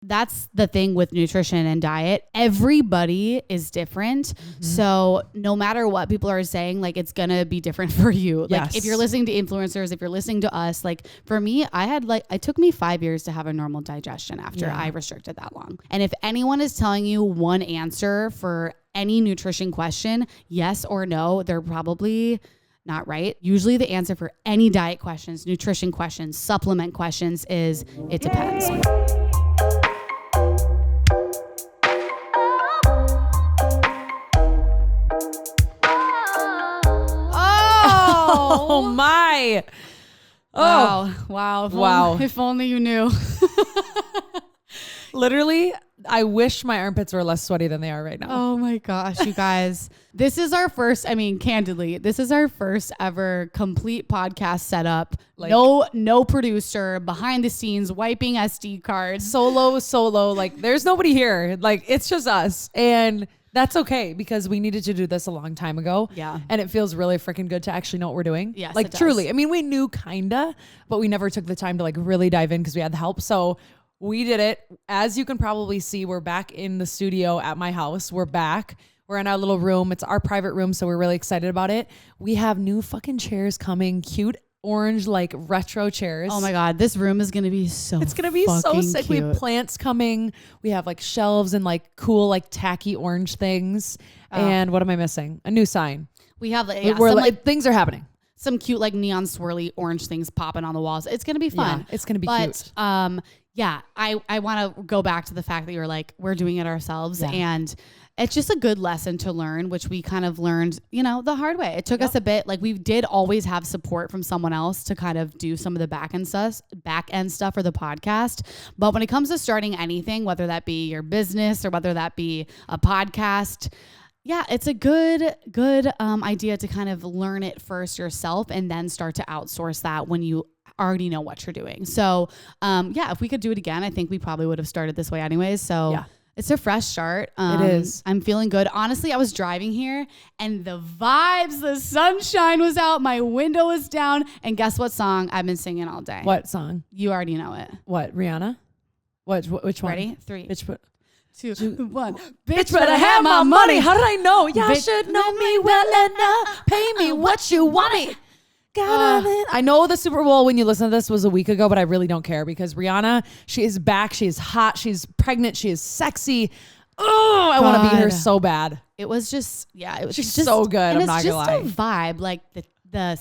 that's the thing with nutrition and diet. Everybody is different. So no matter what people are saying, like it's going to be different for you. Like if you're listening to influencers, if you're listening to us, like for me, it took me 5 years to have a normal digestion after I restricted that long. And if anyone is telling you one answer for any nutrition question, yes or no, they're probably not right. Usually the answer for any diet questions, nutrition questions, supplement questions is it depends. Oh my. Oh, wow. If only you knew. Literally, I wish my armpits were less sweaty than they are right now. Oh my gosh, you guys. This is our first, candidly, this is our first ever complete podcast setup. Like, no producer, behind the scenes, wiping SD cards. Solo. Like there's nobody here. Like it's just us. And that's okay because we needed to do this a long time ago. Yeah. And it feels really freaking good to actually know what we're doing. Yes, like it does. truly. I mean, we knew kinda, but we never took the time to like really dive in because we had the help. So we did it. As you can probably see, we're back in the studio at my house. We're back. We're in our little room. It's our private room, so we're really excited about it. We have new fucking chairs coming. Cute orange, like retro chairs. Oh my God, this room is going to be so It's going to be so sick. Cute. We have plants coming. We have like shelves and like cool, like tacky orange things. And what am I missing? A new sign. We have things are happening. Some cute like neon swirly orange things popping on the walls. It's going to be fun. Yeah, it's going to be cute. Yeah, I want to go back to the fact that you're like, we're doing it ourselves. Yeah. And it's just a good lesson to learn, which we kind of learned, the hard way. It took us a bit. Like we did always have support from someone else to kind of do some of the back end stuff for the podcast. But when it comes to starting anything, whether that be your business or whether that be a podcast, yeah, it's a good idea to kind of learn it first yourself and then start to outsource that when you already know what you're doing. So, if we could do it again, I think we probably would have started this way anyways. So it's a fresh start. It is. I'm feeling good. Honestly, I was driving here and the vibes, the sunshine was out. My window was down. And guess what song I've been singing all day? What song? You already know it. What? Rihanna? Which one? Ready? 3, Bitch, 2, 1. Bitch, better have my money. How did I know? Y'all should know me well enough. Pay me what you want me. I know the Super Bowl when you listen to this was a week ago, but I really don't care because Rihanna, she is back. She is hot. She's pregnant. She is sexy. Oh, I want to beat her so bad. It was just, it was She's just so good. And I'm not gonna lie. It's just a vibe. Like the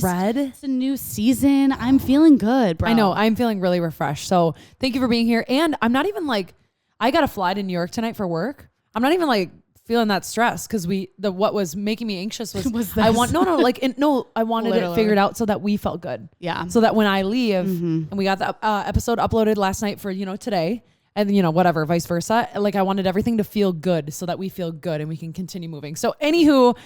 red. It's a new season. I'm feeling good, bro. I know. I'm feeling really refreshed. So thank you for being here. And I'm not even like, I got to fly to New York tonight for work. I'm not even like feeling that stress because what was making me anxious was I wanted it figured out so that we felt good. Yeah. So that when I leave and we got the episode uploaded last night for, today and, whatever, vice versa. Like I wanted everything to feel good so that we feel good and we can continue moving. So anywho,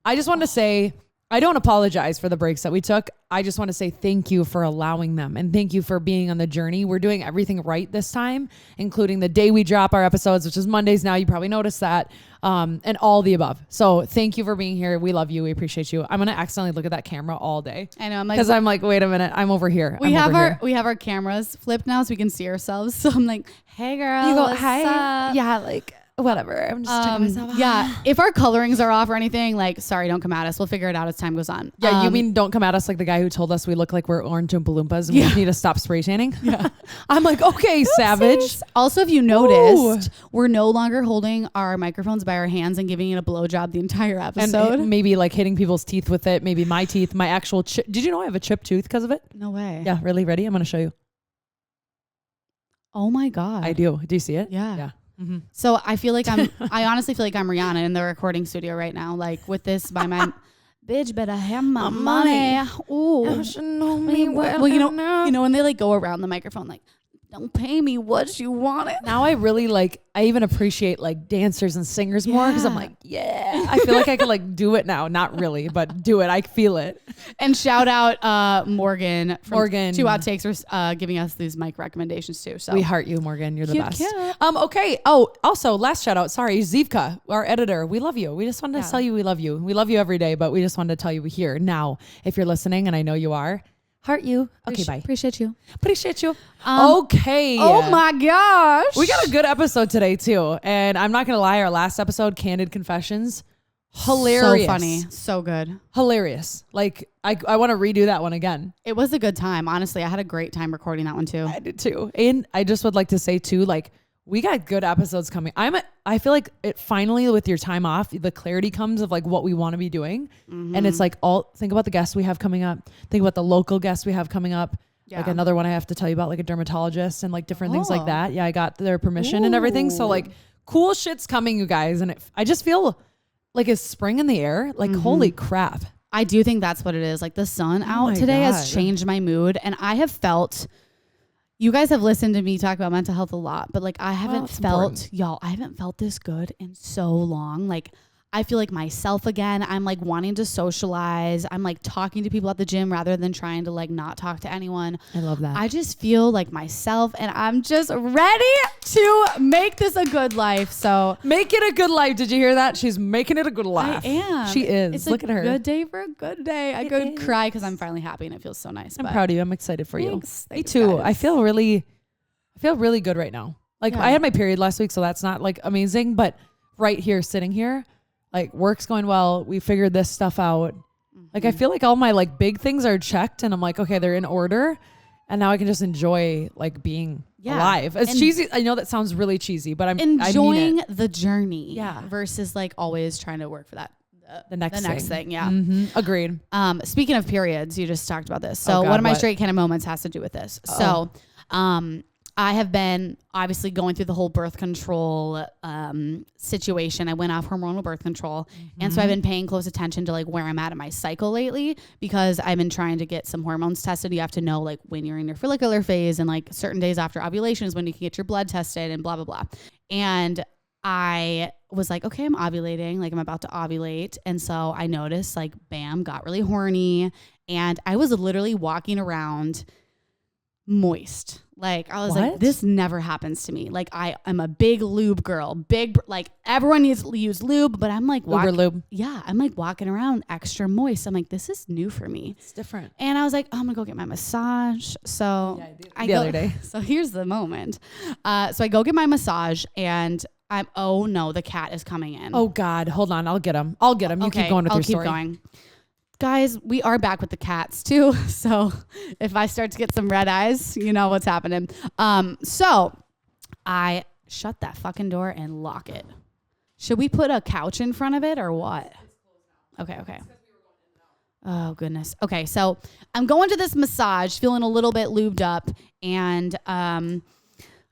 I just wanted to say, I don't apologize for the breaks that we took. I just want to say thank you for allowing them and thank you for being on the journey. We're doing everything right this time, including the day we drop our episodes, which is Mondays now. You probably noticed that, and all the above. So thank you for being here. We love you. We appreciate you. I'm going to accidentally look at that camera all day. I know. Because I'm like, wait a minute. I'm over here. We have our cameras flipped now so we can see ourselves. So I'm like, hey girl. You go, what's hi. up? Yeah. Like, whatever. I'm just checking myself out. Yeah. If our colorings are off or anything, like, sorry, don't come at us. We'll figure it out as time goes on. Yeah. You mean don't come at us like the guy who told us we look like we're orange Oompa Loompas and we need to stop spray tanning? Yeah. I'm like, okay, savage. Also, if you noticed, we're no longer holding our microphones by our hands and giving it a blowjob the entire episode. And maybe like hitting people's teeth with it. Maybe my teeth, my actual chip. Did you know I have a chipped tooth because of it? No way. Yeah. Really? Ready? I'm going to show you. Oh my God. I do. Do you see it? Yeah. Yeah. Mm-hmm. So I honestly feel like I'm Rihanna in the recording studio right now. Like with this by my bitch better have my money. Ooh. Know me well, you know, when they like go around the microphone, like, don't pay me what you want it. Now I really I even appreciate like dancers and singers more because I'm like, I feel like I could like do it now. Not really, but do it. I feel it. And shout out Morgan from 2 Hot Takes for giving us these mic recommendations too. So we heart you, Morgan. You're the best. Cute. Okay. Oh, also last shout out. Sorry, Zivka, our editor. We love you. We just wanted to tell you we love you. We love you every day, but we just wanted to tell you we're here now. If you're listening, and I know you are, Heart you. Okay, bye. Appreciate you. Appreciate you. Okay. Oh my gosh. We got a good episode today too. And I'm not going to lie, our last episode, Candid Confessions, hilarious. So funny. So good. Hilarious. Like I want to redo that one again. It was a good time. Honestly, I had a great time recording that one too. I did too. And I just would like to say too, like, we got good episodes coming. I feel like it finally, with your time off, the clarity comes of like what we want to be doing. And it's like think about the guests we have coming up. Think about the local guests we have coming up. Yeah. Like another one I have to tell you about, like a dermatologist and like different things like that. Yeah, I got their permission and everything. So like cool shit's coming, you guys. And I just feel like it's spring in the air. Like holy crap. I do think that's what it is. Like the sun out today has changed my mood. And I have felt... You guys have listened to me talk about mental health a lot, but like I haven't felt this good in so long. Like I feel like myself again. I'm like wanting to socialize. I'm like talking to people at the gym rather than trying to like not talk to anyone. I love that. I just feel like myself and I'm just ready to make this a good life. So make it a good life. Did you hear that? She's making it a good life. I am. She is. Look at her. Good day for a good day. I could cry because I'm finally happy and it feels so nice. I'm proud of you. I'm excited for you. Thanks, Me too. Guys. I feel really good right now. Like I had my period last week, so that's not like amazing, but right here, sitting here, like work's going well. We figured this stuff out. Like I feel like all my like big things are checked and I'm like, okay, they're in order. And now I can just enjoy like being alive. It's cheesy. I know that sounds really cheesy, but I'm enjoying the journey. Yeah. Versus like always trying to work for that. The next thing. Yeah. Agreed. Speaking of periods, you just talked about this. So one of my straight kind of moments has to do with this. So, I have been obviously going through the whole birth control situation. I went off hormonal birth control. And so I've been paying close attention to like where I'm at in my cycle lately because I've been trying to get some hormones tested. You have to know like when you're in your follicular phase and like certain days after ovulation is when you can get your blood tested and blah, blah, blah. And I was like, okay, I'm ovulating. Like I'm about to ovulate. And so I noticed like, bam, got really horny. And I was literally walking around moist. Like I was like, this never happens to me. Like I'm a big lube girl, like everyone needs to use lube, but I'm like, lube. Yeah. I'm like walking around extra moist. I'm like, this is new for me. It's different. And I was like, oh, I'm gonna go get my massage. So the other day. So here's the moment. So I go get my massage and oh no, the cat is coming in. Oh God. Hold on. I'll get him. You keep going with your story. I'll keep going. Guys, we are back with the cats too. So if I start to get some red eyes, you know what's happening. So I shut that fucking door and lock it. Should we put a couch in front of it or what? Okay. Oh goodness. Okay. So I'm going to this massage, feeling a little bit lubed up and,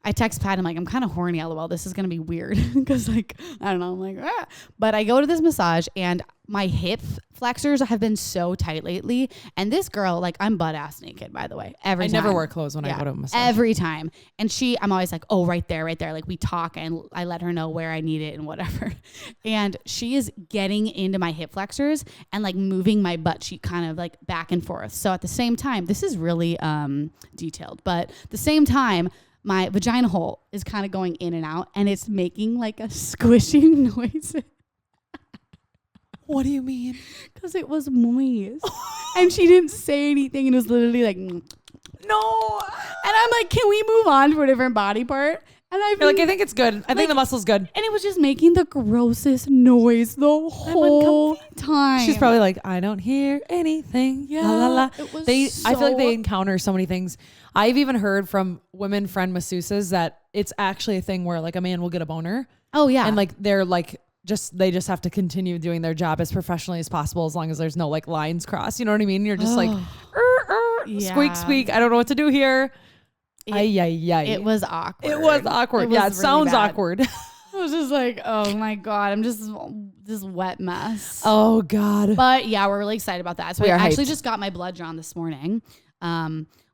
I text Pat, I'm like, I'm kind of horny, LOL. This is going to be weird because like, I don't know. I'm like, ah. But I go to this massage and my hip flexors have been so tight lately. And this girl, like I'm butt ass naked, by the way, every time. I never wear clothes when I go to a massage. Every time. And I'm always like, oh, right there. Like we talk and I let her know where I need it and whatever. And she is getting into my hip flexors and like moving my butt cheek kind of like back and forth. So at the same time, this is really detailed, but at the same time, my vagina hole is kind of going in and out and it's making like a squishing noise. What do you mean? Because it was moist. And she didn't say anything and it was literally like, no. And I'm like, can we move on to a different body part? And I think it's good. I think the muscle's good. And it was just making the grossest noise the whole time. She's probably like, I don't hear anything. Yeah. La, la, la. It was I feel like they encounter so many things. I've even heard from women friend masseuses that it's actually a thing where like a man will get a boner. Oh yeah. And like they're like they just have to continue doing their job as professionally as possible as long as there's no like lines crossed. You know what I mean? You're just like squeak squeak. I don't know what to do here. It was awkward. It was awkward. It sounds really awkward. I was just like, oh my God, I'm just this wet mess. Oh God. But yeah, we're really excited about that. So I actually just got my blood drawn this morning.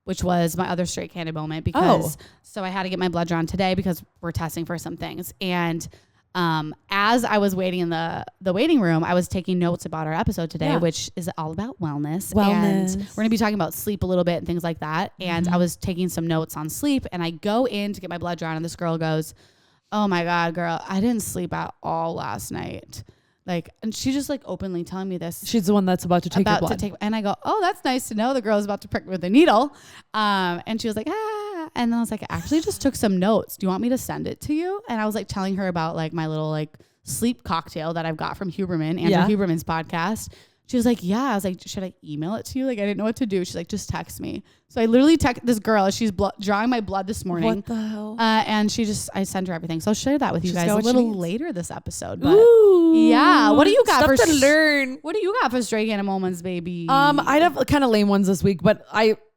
Which was my other straight candid moment because so I had to get my blood drawn today because we're testing for some things. And as I was waiting in the waiting room, I was taking notes about our episode today, which is all about wellness. And we're going to be talking about sleep a little bit and things like that. And I was taking some notes on sleep and I go in to get my blood drawn and this girl goes, oh my God, girl, I didn't sleep at all last night. Like, and she just like openly telling me this. She's the one that's about to take your blood. And I go, oh, that's nice to know. The girl's about to prick me with a needle. And she was like, ah. And then I was like, I actually just took some notes. Do you want me to send it to you? And I was like telling her about like my little like sleep cocktail that I've got from Huberman, Andrew Huberman's podcast. She was like, yeah. I was like, should I email it to you? Like, I didn't know what to do. She's like, just text me. So I literally text this girl as she's drawing my blood this morning. What the hell? And I sent her everything. So I'll share that with you guys a little later this episode. But Ooh, yeah. What do you got stuff to learn? What do you got for stray animal moments, baby? I'd have kind of lame ones this week, but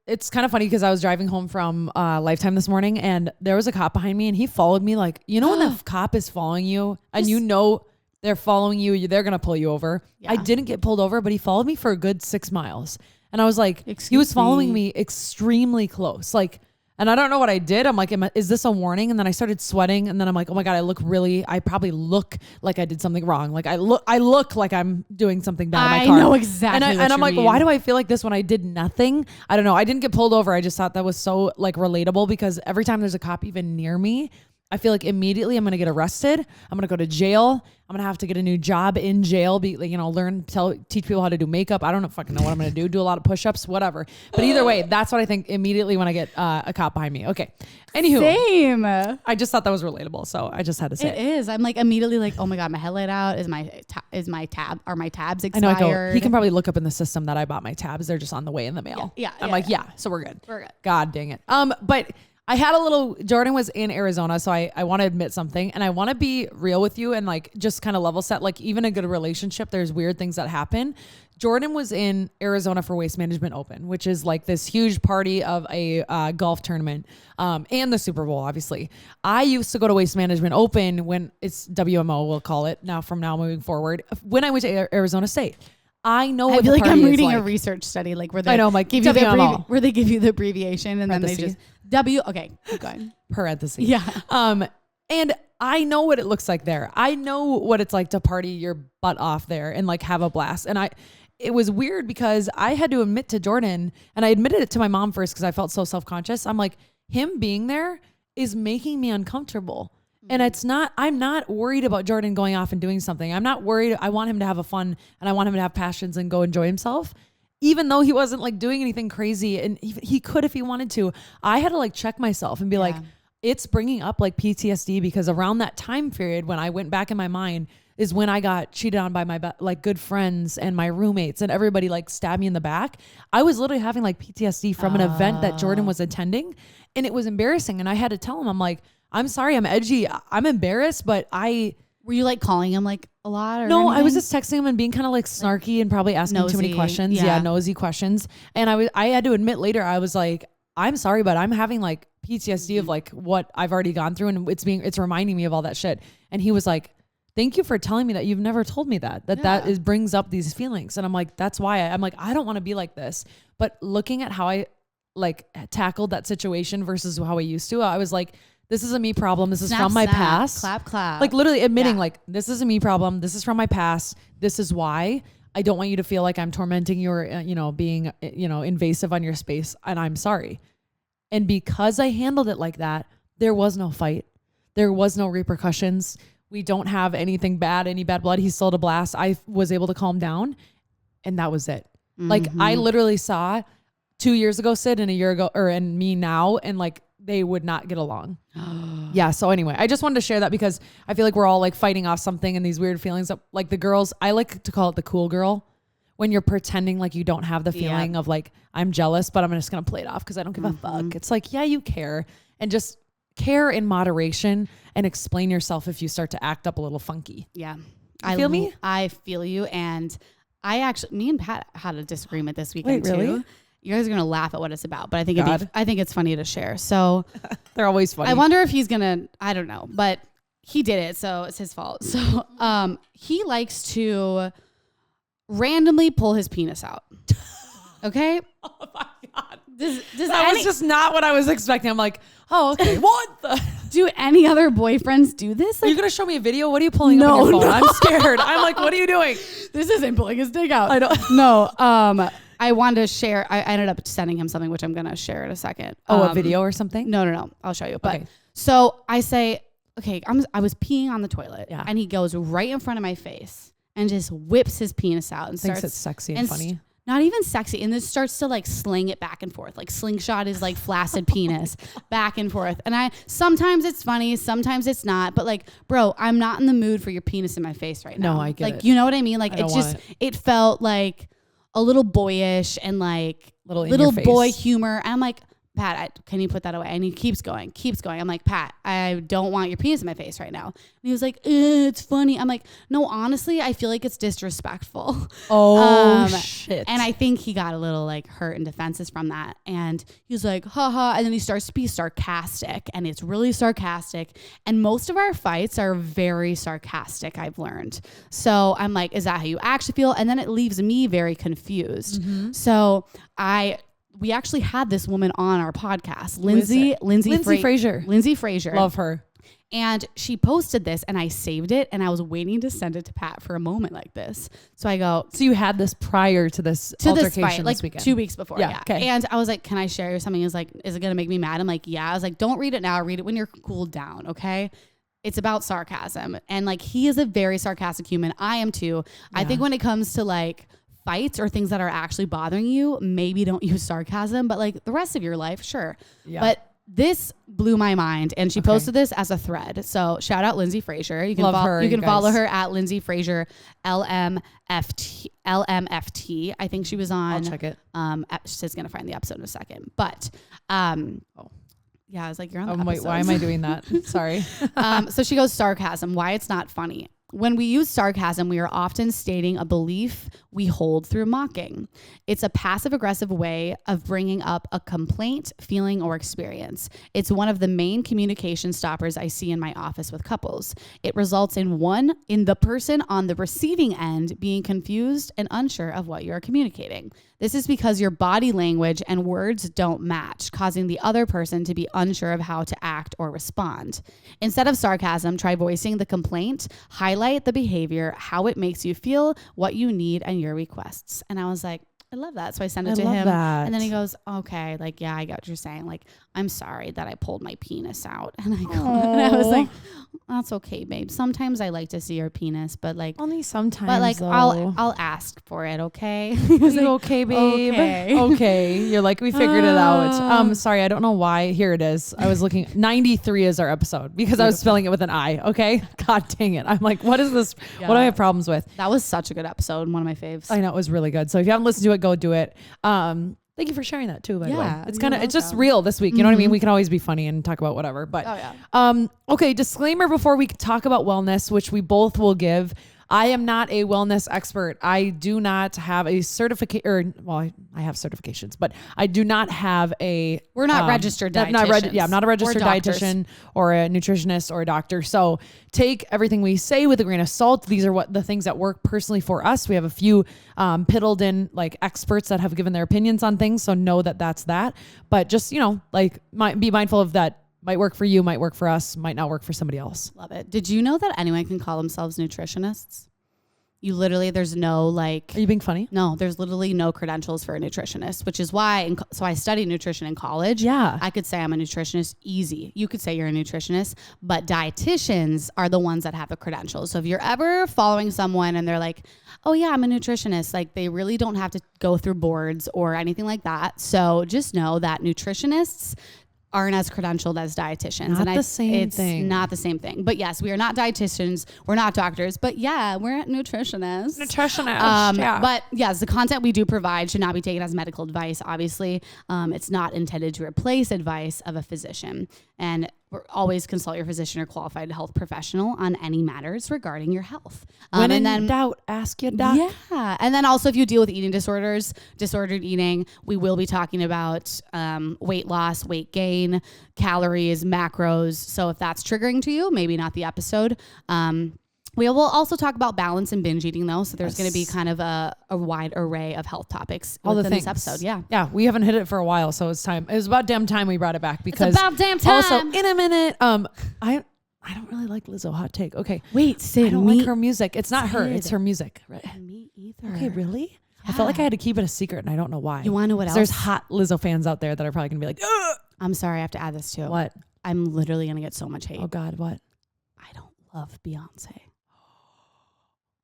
it's kind of funny because I was driving home from Lifetime this morning and there was a cop behind me and he followed me like, you know, when the cop is following you and you know they're following you, they're going to pull you over. Yeah. I didn't get pulled over, but he followed me for a good 6 miles. And I was like, he was following me extremely close. Like, and I don't know what I did. I'm like, is this a warning? And then I started sweating. And then I'm like, oh my God, I probably look like I did something wrong. Like I look like I'm doing something bad in my car. I know exactly and I'm like, why do I feel like this when I did nothing? I don't know. I didn't get pulled over. I just thought that was so like relatable because every time there's a cop even near me, I feel like immediately I'm going to get arrested. I'm going to go to jail. I'm going to have to get a new job in jail. Teach people how to do makeup. I don't fucking know what I'm going to do. Do a lot of push-ups, whatever. But either way, that's what I think immediately when I get a cop behind me. Okay. Anywho. Same. I just thought that was relatable. So I just had to say it. It is. I'm like immediately like, oh my God, my headlight out. Are my tabs expired? I know. He can probably look up in the system that I bought my tabs. They're just on the way in the mail. Yeah. I'm like, so we're good. We're good. God dang it. But I had Jordan was in Arizona, so I want to admit something and I want to be real with you and like just kind of level set, like even a good relationship, there's weird things that happen. Jordan was in Arizona for Waste Management Open, which is like this huge party of a golf tournament and the Super Bowl, obviously. I used to go to Waste Management Open when it's WMO, we'll call it from now moving forward, when I went to Arizona State. I know what the party I'm reading like. a research study like where they give you where they give you the abbreviation and then they just okay, keep going. Parentheses. Yeah. And I know what it looks like there. I know what it's like to party your butt off there and like have a blast. And it was weird because I had to admit to Jordan, and I admitted it to my mom first because I felt so self-conscious. I'm like, him being there is making me uncomfortable. And I'm not worried about Jordan going off and doing something. I'm not worried. I want him to have a fun and I want him to have passions and go enjoy himself. Even though he wasn't like doing anything crazy and he could if he wanted to. I had to like check myself and be like, it's bringing up like PTSD because around that time period when I went back in my mind is when I got cheated on by my like good friends and my roommates and everybody like stabbed me in the back. I was literally having like PTSD from an event that Jordan was attending and it was embarrassing. And I had to tell him, I'm like, I'm sorry, I'm edgy. I'm embarrassed, but were you like calling him like a lot or no, anything? I was just texting him and being kind of like snarky and probably asking too many questions. Yeah, nosy questions. And I had to admit later, I was like, I'm sorry, but I'm having like PTSD of like what I've already gone through and it's reminding me of all that shit. And he was like, thank you for telling me that. You've never told me that brings up these feelings. And I'm like, that's why I'm like, I don't want to be like this. But looking at how I like tackled that situation versus how I used to, I was like, this is a me problem. This is from my past. Clap. Like literally admitting like, this is a me problem. This is from my past. This is why I don't want you to feel like I'm tormenting you or, being, invasive on your space. And I'm sorry. And because I handled it like that, there was no fight. There was no repercussions. We don't have any bad blood. He still had a blast. I was able to calm down and that was it. Mm-hmm. Like I literally saw 2 years ago, Syd, and a year ago, and me now. And like, they would not get along. Yeah. So anyway, I just wanted to share that because I feel like we're all like fighting off something and these weird feelings that, like the girls, I like to call it the cool girl when you're pretending like you don't have the feeling of like, I'm jealous, but I'm just going to play it off because I don't give a fuck. It's like, yeah, you care, and just care in moderation and explain yourself if you start to act up a little funky. Yeah. You feel me? I feel you. And me and Pat had a disagreement this weekend too. Really? You guys are going to laugh at what it's about, but I think it's funny to share. So they're always funny. I wonder if he's going to, I don't know, but he did it. So it's his fault. So, he likes to randomly pull his penis out. Okay. Oh my God. That was just not what I was expecting. I'm like, oh, okay. What the? Do any other boyfriends do this? Like, are you going to show me a video? What are you pulling up on your phone? No. I'm scared. I'm like, what are you doing? This isn't pulling his dick out. I don't. No. I wanted to share. I ended up sending him something, which I'm going to share in a second. A video or something? No. I'll show you. But okay. So I say, okay, I was peeing on the toilet and he goes right in front of my face and just whips his penis out and Thinks starts it's sexy and funny. Not even sexy. And then starts to like sling it back and forth. Like slingshot is like flaccid penis back and forth. And sometimes it's funny, sometimes it's not. But like, bro, I'm not in the mood for your penis in my face right now. No, I get like, it. You know what I mean? Like it felt like a little boyish and like little boy humor. I'm like, Pat, can you put that away? And he keeps going. I'm like, Pat, I don't want your penis in my face right now. And he was like, it's funny. I'm like, no, honestly, I feel like it's disrespectful. Oh, shit. And I think he got a little like hurt and defenses from that. And he was like, haha. And then he starts to be sarcastic, and it's really sarcastic. And most of our fights are very sarcastic, I've learned. So I'm like, is that how you actually feel? And then it leaves me very confused. Mm-hmm. So we actually had this woman on our podcast, Lindsay Frazier. Love her. And she posted this, and I saved it, and I was waiting to send it to Pat for a moment like this. So I go, so you had this prior to this altercation fight, this like weekend? 2 weeks before. Yeah. Okay. And I was like, can I share you something? He was like, is it going to make me mad? I'm like, yeah. I was like, don't read it now. Read it when you're cooled down. Okay. It's about sarcasm. And like, he is a very sarcastic human. I am too. Yeah. I think when it comes to like fights or things that are actually bothering you, maybe don't use sarcasm, but like the rest of your life, sure. Yeah. But this blew my mind, and she posted this as a thread. So shout out Lindsay Frazier. You can follow her at Lindsay Frazier LMFT. I think she was on. I'll check it. She's gonna find the episode in a second, but yeah, I was like, you're on the episode. Wait, why am I doing that? Sorry. So she goes, sarcasm, why it's not funny. When we use sarcasm, we are often stating a belief we hold through mocking. It's a passive-aggressive way of bringing up a complaint, feeling, or experience. It's one of the main communication stoppers I see in my office with couples. It results in the person on the receiving end being confused and unsure of what you are communicating. This is because your body language and words don't match, causing the other person to be unsure of how to act or respond. Instead of sarcasm, try voicing the complaint, highlight the behavior, how it makes you feel, what you need, and your requests. And I was like, I love that. So I sent it to him. And then he goes, okay, like, yeah, I get what you're saying. Like, I'm sorry that I pulled my penis out. And I was like, that's okay, babe. Sometimes I like to see your penis, but like only sometimes. But like, though. I'll ask for it. Okay. He was like, okay, babe. Okay. You're like, we figured it out. Sorry, I don't know why. Here it is. I was looking. 93 is our episode because I was spelling it with an I. Okay. God dang it. I'm like, what is this? Yeah. What do I have problems with? That was such a good episode. One of my faves. I know, it was really good. So if you haven't listened to it, go do it. Thank you for sharing that too, by the way. It's just real this week. You know what I mean? We can always be funny and talk about whatever, but, okay. Disclaimer before we talk about wellness, which we both will give. I am not a wellness expert. I do not have a certification, I have certifications, but I do not have a... We're not registered dietitians. I'm not a registered dietitian or a nutritionist or a doctor. So take everything we say with a grain of salt. These are the things that work personally for us. We have a few piddled in like experts that have given their opinions on things. So know that that's that. But just, be mindful of that. Might work for you, might work for us, might not work for somebody else. Love it. Did you know that anyone can call themselves nutritionists? There's no like... Are you being funny? No, there's literally no credentials for a nutritionist, which is why, so I studied nutrition in college. Yeah. I could say I'm a nutritionist easy. You could say you're a nutritionist, but dietitians are the ones that have the credentials. So if you're ever following someone and they're like, oh yeah, I'm a nutritionist, like they really don't have to go through boards or anything like that. So just know that nutritionists aren't as credentialed as dietitians. It's not the same thing. But yes, we are not dietitians. We're not doctors. But yeah, we're nutritionists. Yeah. But yes, the content we do provide should not be taken as medical advice, obviously. It's not intended to replace advice of a physician. And always consult your physician or qualified health professional on any matters regarding your health. When in doubt, ask your doc. Yeah. And then also if you deal with eating disorders, disordered eating, we will be talking about weight loss, weight gain, calories, macros. So if that's triggering to you, maybe not the episode. We will also talk about balance and binge eating though. So there's going to be kind of a wide array of health topics within this episode. Yeah. Yeah. We haven't hit it for a while. So it's time. It was about damn time we brought it back because it's about damn time. Also in a minute, I don't really like Lizzo. Hot take. Okay. Wait, Syd. I don't like her music. It's not her. It's her music. Right. Me either. Okay. Really? Yeah. I felt like I had to keep it a secret and I don't know why. You want to know what else? There's hot Lizzo fans out there that are probably going to be like, ugh! I'm sorry. I have to add this too. What? I'm literally going to get so much hate. Oh God. What? I don't love Beyonce.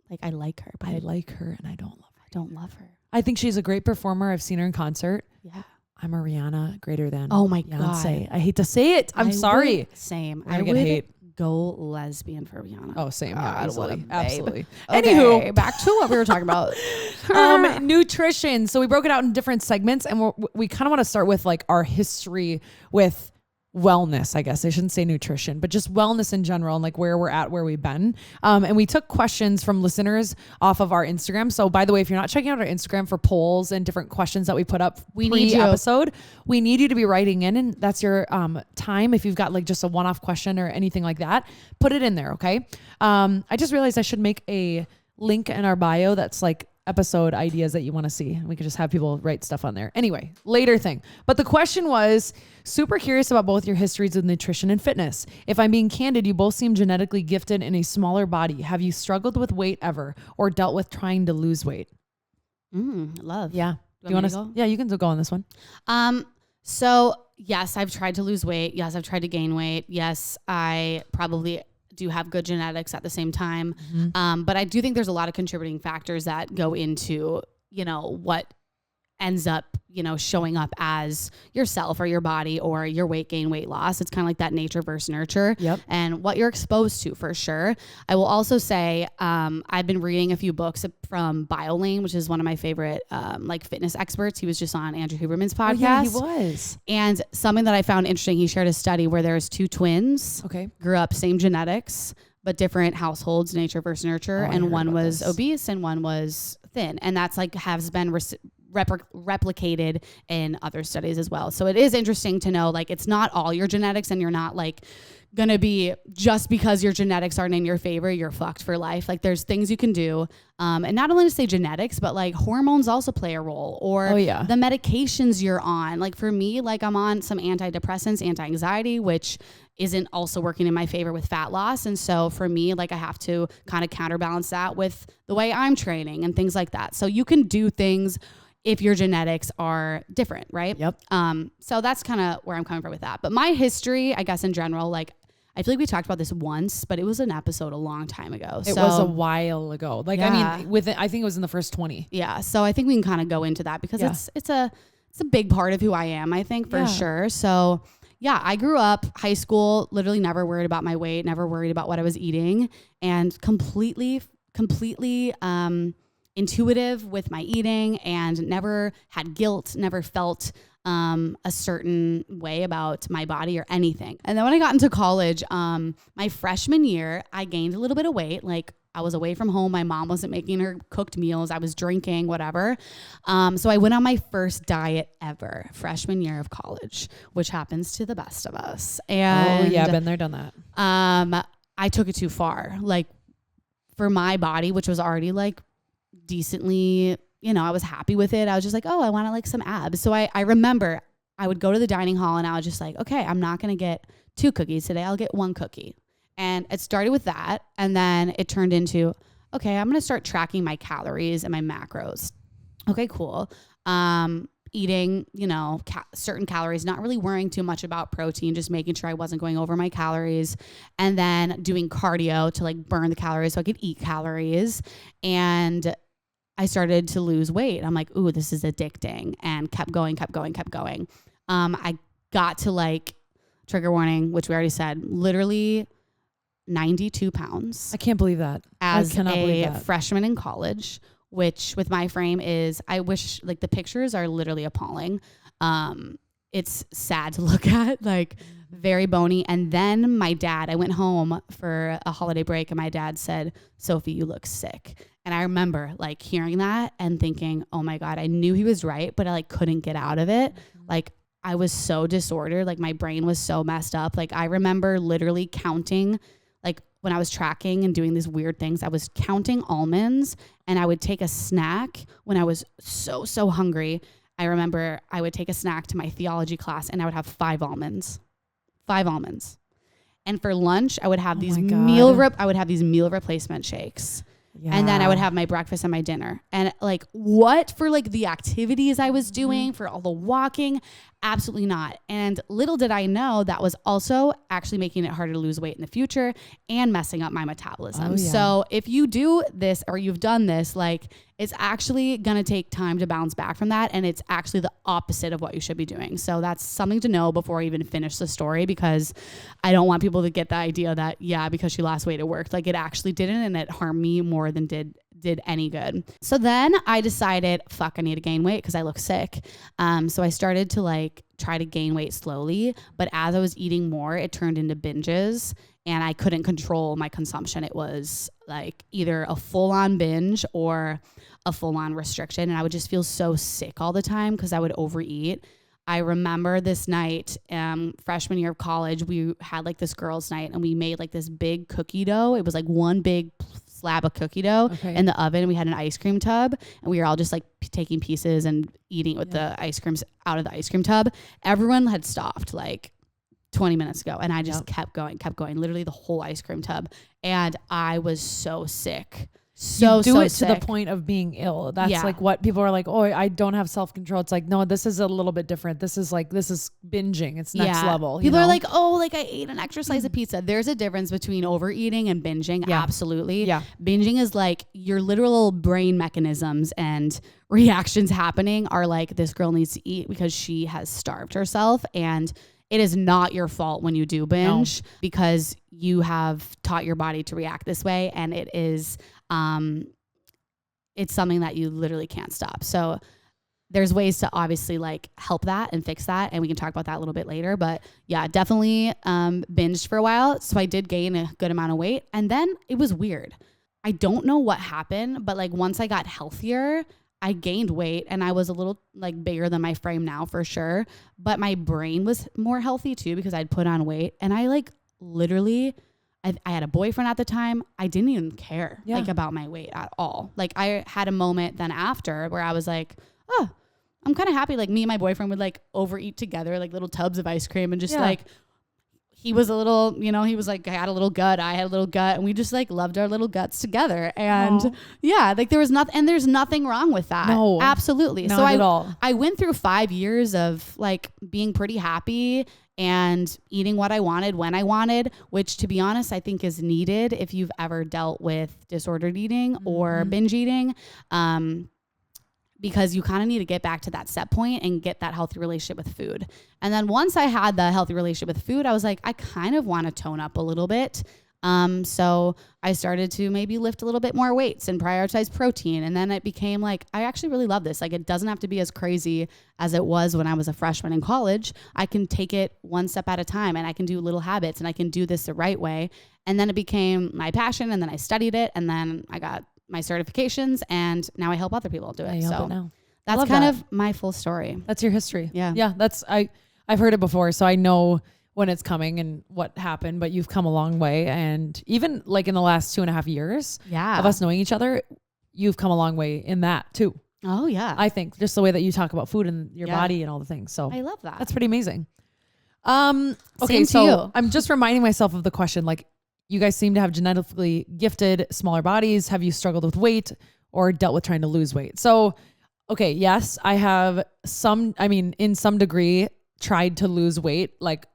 Like I like her, but I like her and I don't love her. I don't love her. I think she's a great performer. I've seen her in concert. Yeah. I'm a Rihanna greater than my Beyonce. God. I hate to say it. I'm sorry. Same. I would hate. Go lesbian for Rihanna. Oh, same. Yeah, God, absolutely. Okay, Anywho, back to what we were talking about. Nutrition. So we broke it out in different segments, and we kind of want to start with like our history with wellness. I guess I shouldn't say nutrition, but just wellness in general, and like where we're at, where we've been. And we took questions from listeners off of our Instagram. So by the way, if you're not checking out our Instagram for polls and different questions that we put up pre-episode, we need you to be writing in, and that's your time. If you've got like just a one-off question or anything like that, put it in there. Okay. I just realized I should make a link in our bio that's like episode ideas that you want to see. We could just have people write stuff on there. Anyway, later thing. But the question was, super curious about both your histories with nutrition and fitness. If I'm being candid, you both seem genetically gifted in a smaller body. Have you struggled with weight ever or dealt with trying to lose weight? Love. Yeah. Do you want to go? Yeah, you can go on this one. So yes, I've tried to lose weight. Yes, I've tried to gain weight. Yes, I probably do have good genetics at the same time. But I do think there's a lot of contributing factors that go into, what ends up, showing up as yourself or your body or your weight gain, weight loss. It's kind of like that nature versus nurture and what you're exposed to for sure. I will also say, I've been reading a few books from BioLane, which is one of my favorite, like fitness experts. He was just on Andrew Huberman's podcast. Oh, yeah, he was. And something that I found interesting, he shared a study where there's two twins, grew up same genetics, but different households, nature versus nurture. And one was obese and one was thin. And that's like has been replicated in other studies as well. So it is interesting to know, like, it's not all your genetics, and you're not like going to be, just because your genetics aren't in your favor, you're fucked for life. Like there's things you can do. And not only to say genetics, but like hormones also play a role, or the medications you're on. Like for me, like I'm on some antidepressants, anti-anxiety, which isn't also working in my favor with fat loss. And so for me, like I have to kind of counterbalance that with the way I'm training and things like that. So you can do things if your genetics are different, right? Yep. So that's kind of where I'm coming from with that. But my history, I guess in general, like I feel like we talked about this once, but it was an episode a long time ago. It was a while ago. Like, I mean, I think it was in the first 20. Yeah. So I think we can kind of go into that because it's a big part of who I am, I think, for sure. So yeah, I grew up high school, literally never worried about my weight, never worried about what I was eating, and completely intuitive with my eating, and never had guilt, never felt a certain way about my body or anything. And then when I got into college, my freshman year, I gained a little bit of weight. Like I was away from home. My mom wasn't making her cooked meals. I was drinking, whatever. So I went on my first diet ever, freshman year of college, which happens to the best of us. And been there, done that. I took it too far. Like for my body, which was already like decently, I was happy with it. I was just like, oh, I want like some abs. So I remember I would go to the dining hall and I was just like, okay, I'm not going to get 2 cookies today. I'll get 1 cookie. And it started with that. And then it turned into, okay, I'm going to start tracking my calories and my macros. Okay, cool. Eating, certain calories, not really worrying too much about protein, just making sure I wasn't going over my calories, and then doing cardio to like burn the calories so I could eat calories. And I started to lose weight. I'm like, ooh, this is addicting, and kept going. I got to like, trigger warning, which we already said, literally 92 pounds. I can't believe that. As a freshman in college, which with my frame is, I wish, like the pictures are literally appalling. It's sad to look at, like very bony. And then I went home for a holiday break, and my dad said, Sophie, you look sick. And I remember like hearing that and thinking, oh my God, I knew he was right, but I like couldn't get out of it. Like I was so disordered. Like my brain was so messed up. Like I remember literally counting, like when I was tracking and doing these weird things, I was counting almonds, and I would take a snack when I was so hungry. I remember I would take a snack to my theology class, and I would have 5 almonds. And for lunch, I would have these meal replacement shakes. Yeah. And then I would have my breakfast and my dinner. And like what for like the activities I was doing, for all the walking, absolutely not. And little did I know that was also actually making it harder to lose weight in the future and messing up my metabolism. So if you do this or you've done this, like it's actually going to take time to bounce back from that. And it's actually the opposite of what you should be doing. So that's something to know before I even finish the story, because I don't want people to get the idea that, because she lost weight, it worked. Like it actually didn't, and it harmed me more than did any good. So then I decided, fuck, I need to gain weight because I look sick. So I started to like try to gain weight slowly, but as I was eating more, it turned into binges and I couldn't control my consumption. It was like either a full-on binge or a full-on restriction. And I would just feel so sick all the time because I would overeat. I remember this night, freshman year of college, we had like this girls' night and we made like this big cookie dough. It was like one big slab of cookie dough in the oven. We had an ice cream tub and we were all just like taking pieces and eating with the ice creams out of the ice cream tub. Everyone had stopped like 20 minutes ago and I just kept going, literally the whole ice cream tub. And I was so sick. So it sick. to the point of being ill. That's like what people are like, oh, I don't have self-control. It's like, no, this is a little bit different. This is binging. It's next level. People are like, oh, like I ate an extra slice of pizza. There's a difference between overeating and binging. Yeah. Absolutely. Yeah. Binging is like your literal brain mechanisms and reactions happening are like, this girl needs to eat because she has starved herself. And it is not your fault when you do binge because you have taught your body to react this way. And it is, it's something that you literally can't stop. So there's ways to obviously like help that and fix that. And we can talk about that a little bit later, but yeah, definitely, binged for a while. So I did gain a good amount of weight and then it was weird. I don't know what happened, but like once I got healthier, I gained weight and I was a little like bigger than my frame now for sure. But my brain was more healthy too, because I'd put on weight and I like literally, I had a boyfriend at the time. I didn't even care like about my weight at all. Like I had a moment then after where I was like, oh, I'm kind of happy. Like me and my boyfriend would like overeat together, like little tubs of ice cream and just like, he was a little, he was like, I had a little gut. I had a little gut and we just like loved our little guts together. And like there was nothing, and there's nothing wrong with that. No, absolutely. Not so at all. I went through 5 years of like being pretty happy and eating what I wanted when I wanted, which to be honest, I think is needed if you've ever dealt with disordered eating or binge eating. Because you kind of need to get back to that set point and get that healthy relationship with food. And then once I had the healthy relationship with food, I was like, I kind of want to tone up a little bit. So I started to maybe lift a little bit more weights and prioritize protein. And then it became like, I actually really love this. Like it doesn't have to be as crazy as it was when I was a freshman in college. I can take it one step at a time and I can do little habits and I can do this the right way. And then it became my passion and then I studied it and then I got my certifications and now I help other people do it. So that's kind of my full story. That's your history. Yeah. Yeah. I've heard it before. So I know when it's coming and what happened, but you've come a long way. And even like in the last 2.5 years of us knowing each other, you've come a long way in that too. Oh yeah. I think just the way that you talk about food and your body and all the things. So I love that. That's pretty amazing. Okay. Same to you. I'm just reminding myself of the question, like, you guys seem to have genetically gifted smaller bodies. Have you struggled with weight or dealt with trying to lose weight? So, okay, yes, I have in some degree tried to lose weight, like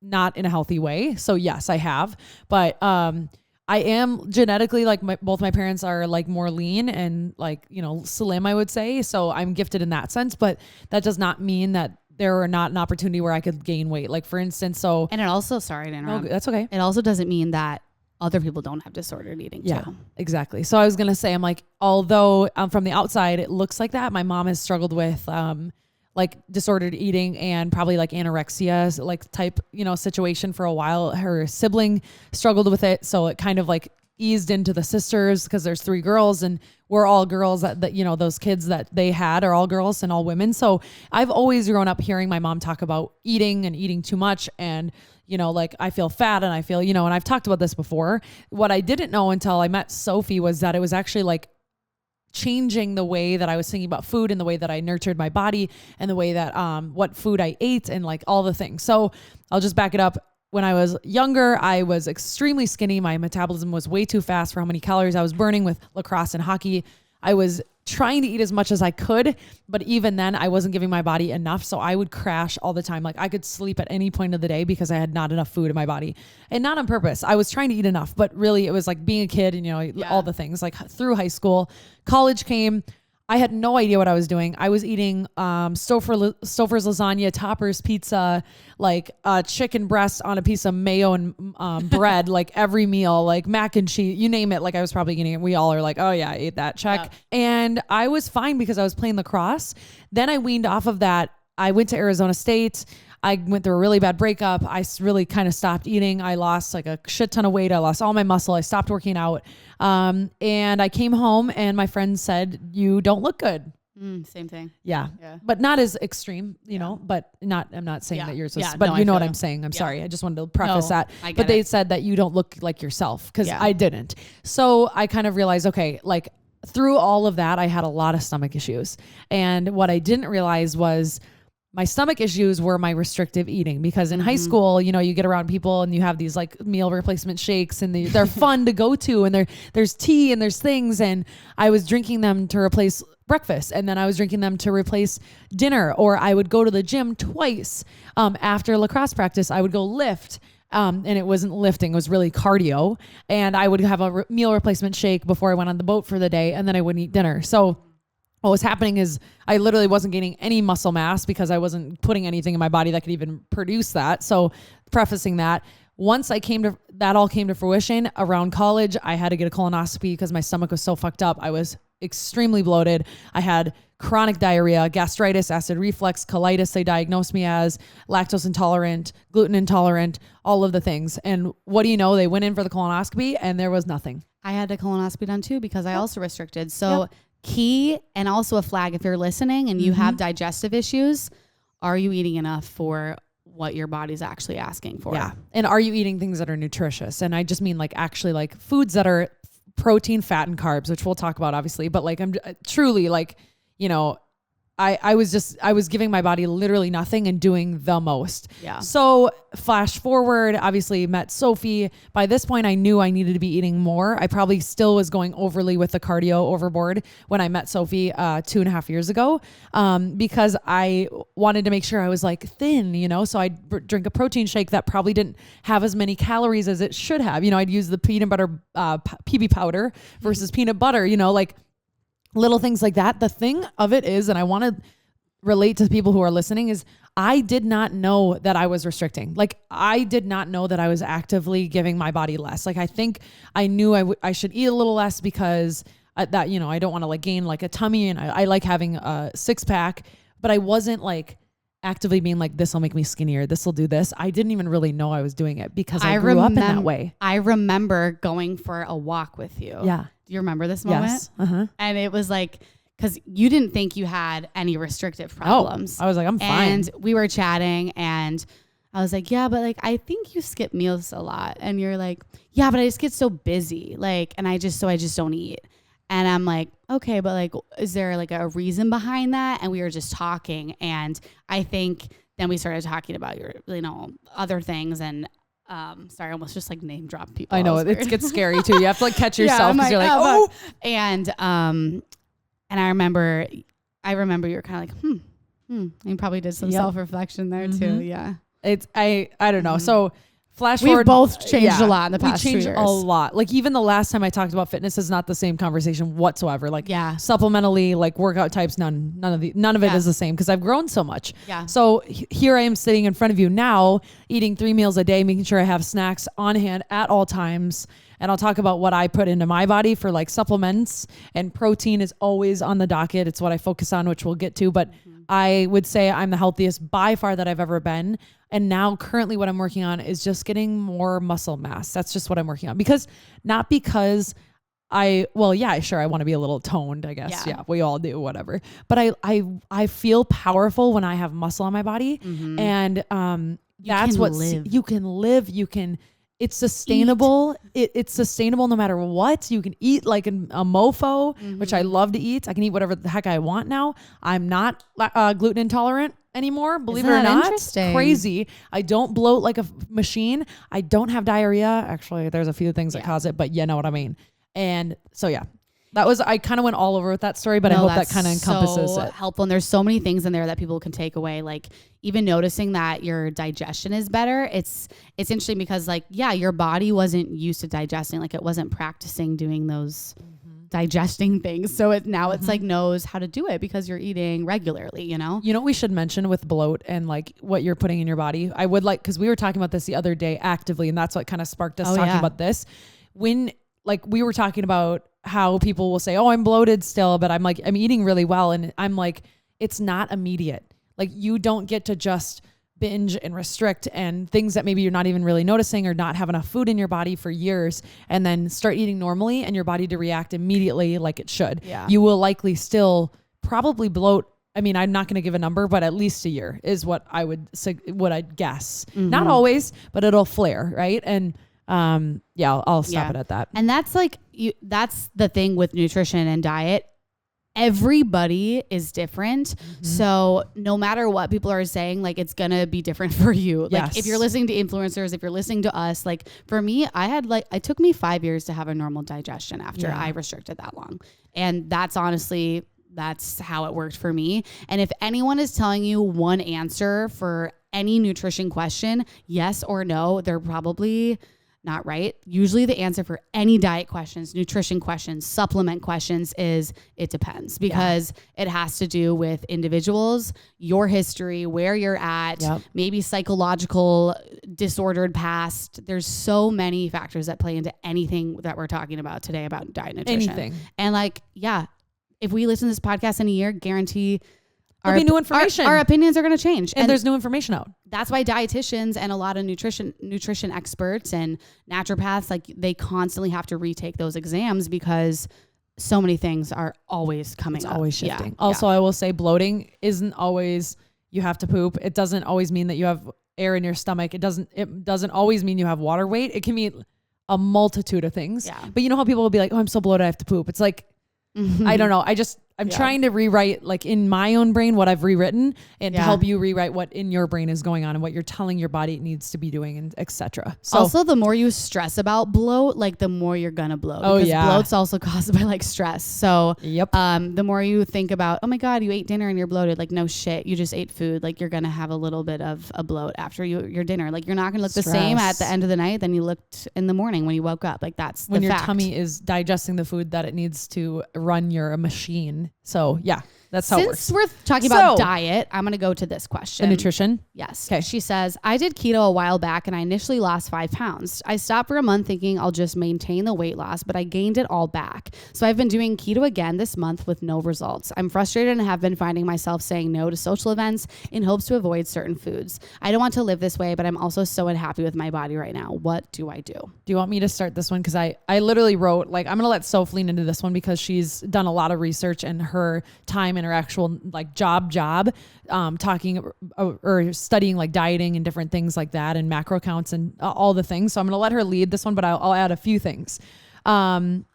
not in a healthy way. So yes, I have, but I am genetically like both my parents are like more lean and like, slim, I would say. So I'm gifted in that sense, but that does not mean that there are not an opportunity where I could gain weight. Like for instance, and it also, sorry to interrupt. No, that's okay. It also doesn't mean that other people don't have disordered eating too. Exactly. So I was going to say, I'm like, although from the outside, it looks like that. My mom has struggled with, like disordered eating and probably like anorexia, like type, situation for a while. Her sibling struggled with it. So it kind of like eased into the sisters because there's 3 girls and we're all girls that those kids that they had are all girls and all women. So I've always grown up hearing my mom talk about eating and eating too much. And, like I feel fat and I feel, and I've talked about this before. What I didn't know until I met Sophie was that it was actually like changing the way that I was thinking about food and the way that I nurtured my body and the way that, what food I ate and like all the things. So I'll just back it up. When I was younger, I was extremely skinny. My metabolism was way too fast for how many calories I was burning with lacrosse and hockey. I was trying to eat as much as I could, but even then I wasn't giving my body enough. So I would crash all the time. Like I could sleep at any point of the day because I had not enough food in my body, and not on purpose. I was trying to eat enough, but really it was like being a kid and, you know, all the things. Like through high school, college came, I had no idea what I was doing. I was eating Stouffer's lasagna, Topper's pizza, like chicken breast on a piece of mayo and bread, like every meal, like mac and cheese, you name it. Like I was probably eating it. We all are like, oh yeah, I ate that, check. Yeah. And I was fine because I was playing lacrosse. Then I weaned off of that. I went to Arizona State. I went through a really bad breakup. I really kind of stopped eating. I lost like a shit ton of weight. I lost all my muscle. I stopped working out. And I came home and my friend said, you don't look good. Same thing. Yeah. But not as extreme, you know, but I'm not saying that yours was, but no, you know what I'm saying. I'm sorry. I just wanted to preface that. But they said that you don't look like yourself because I didn't. So I kind of realized, okay, like through all of that, I had a lot of stomach issues. And what I didn't realize was my stomach issues were my restrictive eating, because in high school, you know, you get around people and you have these like meal replacement shakes and they're fun to go to, and there's tea and there's things. And I was drinking them to replace breakfast. And then I was drinking them to replace dinner, or I would go to the gym twice. After lacrosse practice, I would go lift. And it wasn't lifting, it was really cardio. And I would have a meal replacement shake before I went on the boat for the day. And then I wouldn't eat dinner. So what was happening is I literally wasn't gaining any muscle mass because I wasn't putting anything in my body that could even produce that. So prefacing that, once that all came to fruition around college, I had to get a colonoscopy because my stomach was so fucked up. I was extremely bloated. I had chronic diarrhea, gastritis, acid reflux, colitis. They diagnosed me as lactose intolerant, gluten intolerant, all of the things. And what do you know? They went in for the colonoscopy and there was nothing. I had a colonoscopy done too because I also restricted. So key, and also a flag, if you're listening and you have digestive issues, are you eating enough for what your body's actually asking for? Yeah. And are you eating things that are nutritious? And I just mean like actually like foods that are protein, fat, and carbs, which we'll talk about obviously, but like I'm truly like, you know, I was giving my body literally nothing and doing the most. Yeah. So flash forward, obviously met Sophie. By this point, I knew I needed to be eating more. I probably still was going overly with the cardio overboard when I met Sophie 2.5 years ago, because I wanted to make sure I was like thin, you know, so I'd drink a protein shake that probably didn't have as many calories as it should have. You know, I'd use the peanut butter PB powder versus peanut butter, you know, like little things like that. The thing of it is, and I want to relate to people who are listening, is I did not know that I was restricting. Like I did not know that I was actively giving my body less. Like I think I knew I should eat a little less because that, you know, I don't want to like gain like a tummy, and I like having a 6-pack, but I wasn't like actively being like, this will make me skinnier, this will do this. I didn't even really know I was doing it because I grew up in that way. I remember going for a walk with you. Yeah. Do you remember this moment? Yes. And it was like, because you didn't think you had any restrictive problems. I was like, I'm fine. And we were chatting and I was like, yeah, but like, I think you skip meals a lot. And you're like, yeah, but I just get so busy. Like, and I just don't eat. And I'm like, okay, but like, is there like a reason behind that? And we were just talking. And I think then we started talking about your, you know, other things. And sorry, I almost just like name drop people. I know it gets scary too. You have to like catch yourself because you're like, oh. And I remember you were kind of like, you probably did some self-reflection there too. Yeah. It's, I don't know. So flash We've forward. both changed a lot in the past 2 years. We changed a lot. Like even the last time I talked about fitness is not the same conversation whatsoever. Like supplementally, like workout types, none of it is the same because I've grown so much. Yeah. So here I am sitting in front of you now, eating 3 meals a day, making sure I have snacks on hand at all times. And I'll talk about what I put into my body for like supplements, and protein is always on the docket. It's what I focus on, which we'll get to, but I would say I'm the healthiest by far that I've ever been. And now currently what I'm working on is just getting more muscle mass. That's just what I'm working on, not because I want to be a little toned, I guess. Yeah, we all do, whatever. But I feel powerful when I have muscle on my body. And that's what you can live. It's sustainable. It's sustainable no matter what. You can eat like a mofo, which I love to eat. I can eat whatever the heck I want now. I'm not gluten intolerant anymore, believe it or not. Crazy. I don't bloat like a machine. I don't have diarrhea. Actually, there's a few things that cause it, but you know what I mean. And so, yeah. I kind of went all over with that story, but I hope that kind of encompasses it. Helpful. And there's so many things in there that people can take away. Like even noticing that your digestion is better. It's interesting because like, yeah, your body wasn't used to digesting. Like it wasn't practicing doing those digesting things. So now it's like knows how to do it because you're eating regularly, you know? You know what we should mention with bloat and like what you're putting in your body? I would like, because we were talking about this the other day actively, and that's what kind of sparked us talking about this. When like we were talking about how people will say, oh, I'm bloated still, but I'm eating really well. And I'm like, it's not immediate. Like you don't get to just binge and restrict and things that maybe you're not even really noticing or not have enough food in your body for years and then start eating normally and your body to react immediately like it should. Yeah. You will likely still probably bloat. I mean, I'm not going to give a number, but at least a year is what I'd guess. Not always, but it'll flare. Right. And I'll stop it at that. And that's like, that's the thing with nutrition and diet. Everybody is different. So no matter what people are saying, like it's going to be different for you. Like if you're listening to influencers, if you're listening to us, like for me, it took me 5 years to have a normal digestion after I restricted that long. And that's honestly, that's how it worked for me. And if anyone is telling you one answer for any nutrition question, yes or no, they're probably not right. Usually the answer for any diet questions, nutrition questions, supplement questions is it depends because it has to do with individuals, your history, where you're at, maybe psychological disordered past. There's so many factors that play into anything that we're talking about today about diet and nutrition. Anything. And like, if we listen to this podcast in a year, guarantee there'll be new information. Our opinions are going to change. And there's new information out. That's why dietitians and a lot of nutrition experts and naturopaths, like they constantly have to retake those exams because so many things are always coming up. It's always shifting. Also, I will say bloating isn't always you have to poop. It doesn't always mean that you have air in your stomach. It doesn't always mean you have water weight. It can mean a multitude of things. Yeah. But you know how people will be like, oh, I'm so bloated, I have to poop. It's like, I don't know. I'm trying to rewrite like in my own brain what I've rewritten and to help you rewrite what in your brain is going on and what you're telling your body it needs to be doing and etc. So also the more you stress about bloat, like the more you're gonna bloat. Oh because yeah. Bloat's also caused by like stress. So the more you think about, oh my God, you ate dinner and you're bloated. Like no shit, you just ate food. Like you're gonna have a little bit of a bloat after your dinner. Like you're not gonna look the same at the end of the night than you looked in the morning when you woke up. Like that's when the your fact. tummy is digesting the food that it needs to run your machine. So yeah, that's how it works. Since we're talking about diet, I'm going to go to this question. The nutrition? Yes. Okay. She says, I did keto a while back and I initially lost 5 pounds. I stopped for a month thinking I'll just maintain the weight loss, but I gained it all back. So I've been doing keto again this month with no results. I'm frustrated and have been finding myself saying no to social events in hopes to avoid certain foods. I don't want to live this way, but I'm also so unhappy with my body right now. What do I do? Do you want me to start this one? Because I literally wrote, like, I'm going to let Soph lean into this one because she's done a lot of research and her time in her actual like job, talking or studying like dieting and different things like that and macro counts and all the things. So I'm going to let her lead this one, but I'll add a few things. Sorry,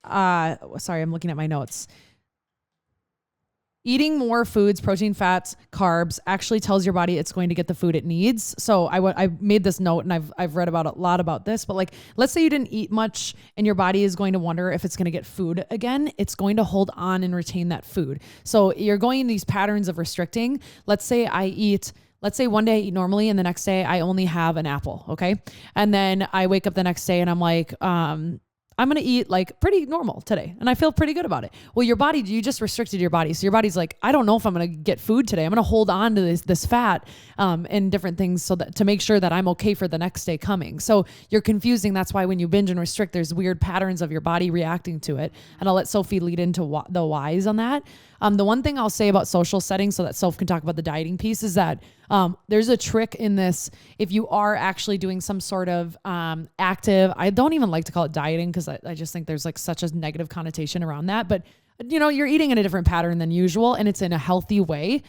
I'm looking at my notes. Eating more foods, protein, fats, carbs actually tells your body it's going to get the food it needs. So I made this note and I've read about a lot about this, but like, let's say you didn't eat much and your body is going to wonder if it's going to get food again. It's going to hold on and retain that food. So you're going in these patterns of restricting. Let's say one day I eat normally and the next day I only have an apple. Okay. And then I wake up the next day and I'm like, I'm going to eat like pretty normal today. And I feel pretty good about it. Well, your body, you just restricted your body. So your body's like, I don't know if I'm going to get food today. I'm going to hold on to this fat, and different things so that to make sure that I'm okay for the next day coming. So you're confusing. That's why when you binge and restrict, there's weird patterns of your body reacting to it. And I'll let Sophie lead into the whys on that. The one thing I'll say about social settings so that Soph can talk about the dieting piece is that there's a trick in this. If you are actually doing some sort of active, I don't even like to call it dieting because I just think there's like such a negative connotation around that. But, you know, you're eating in a different pattern than usual and it's in a healthy way.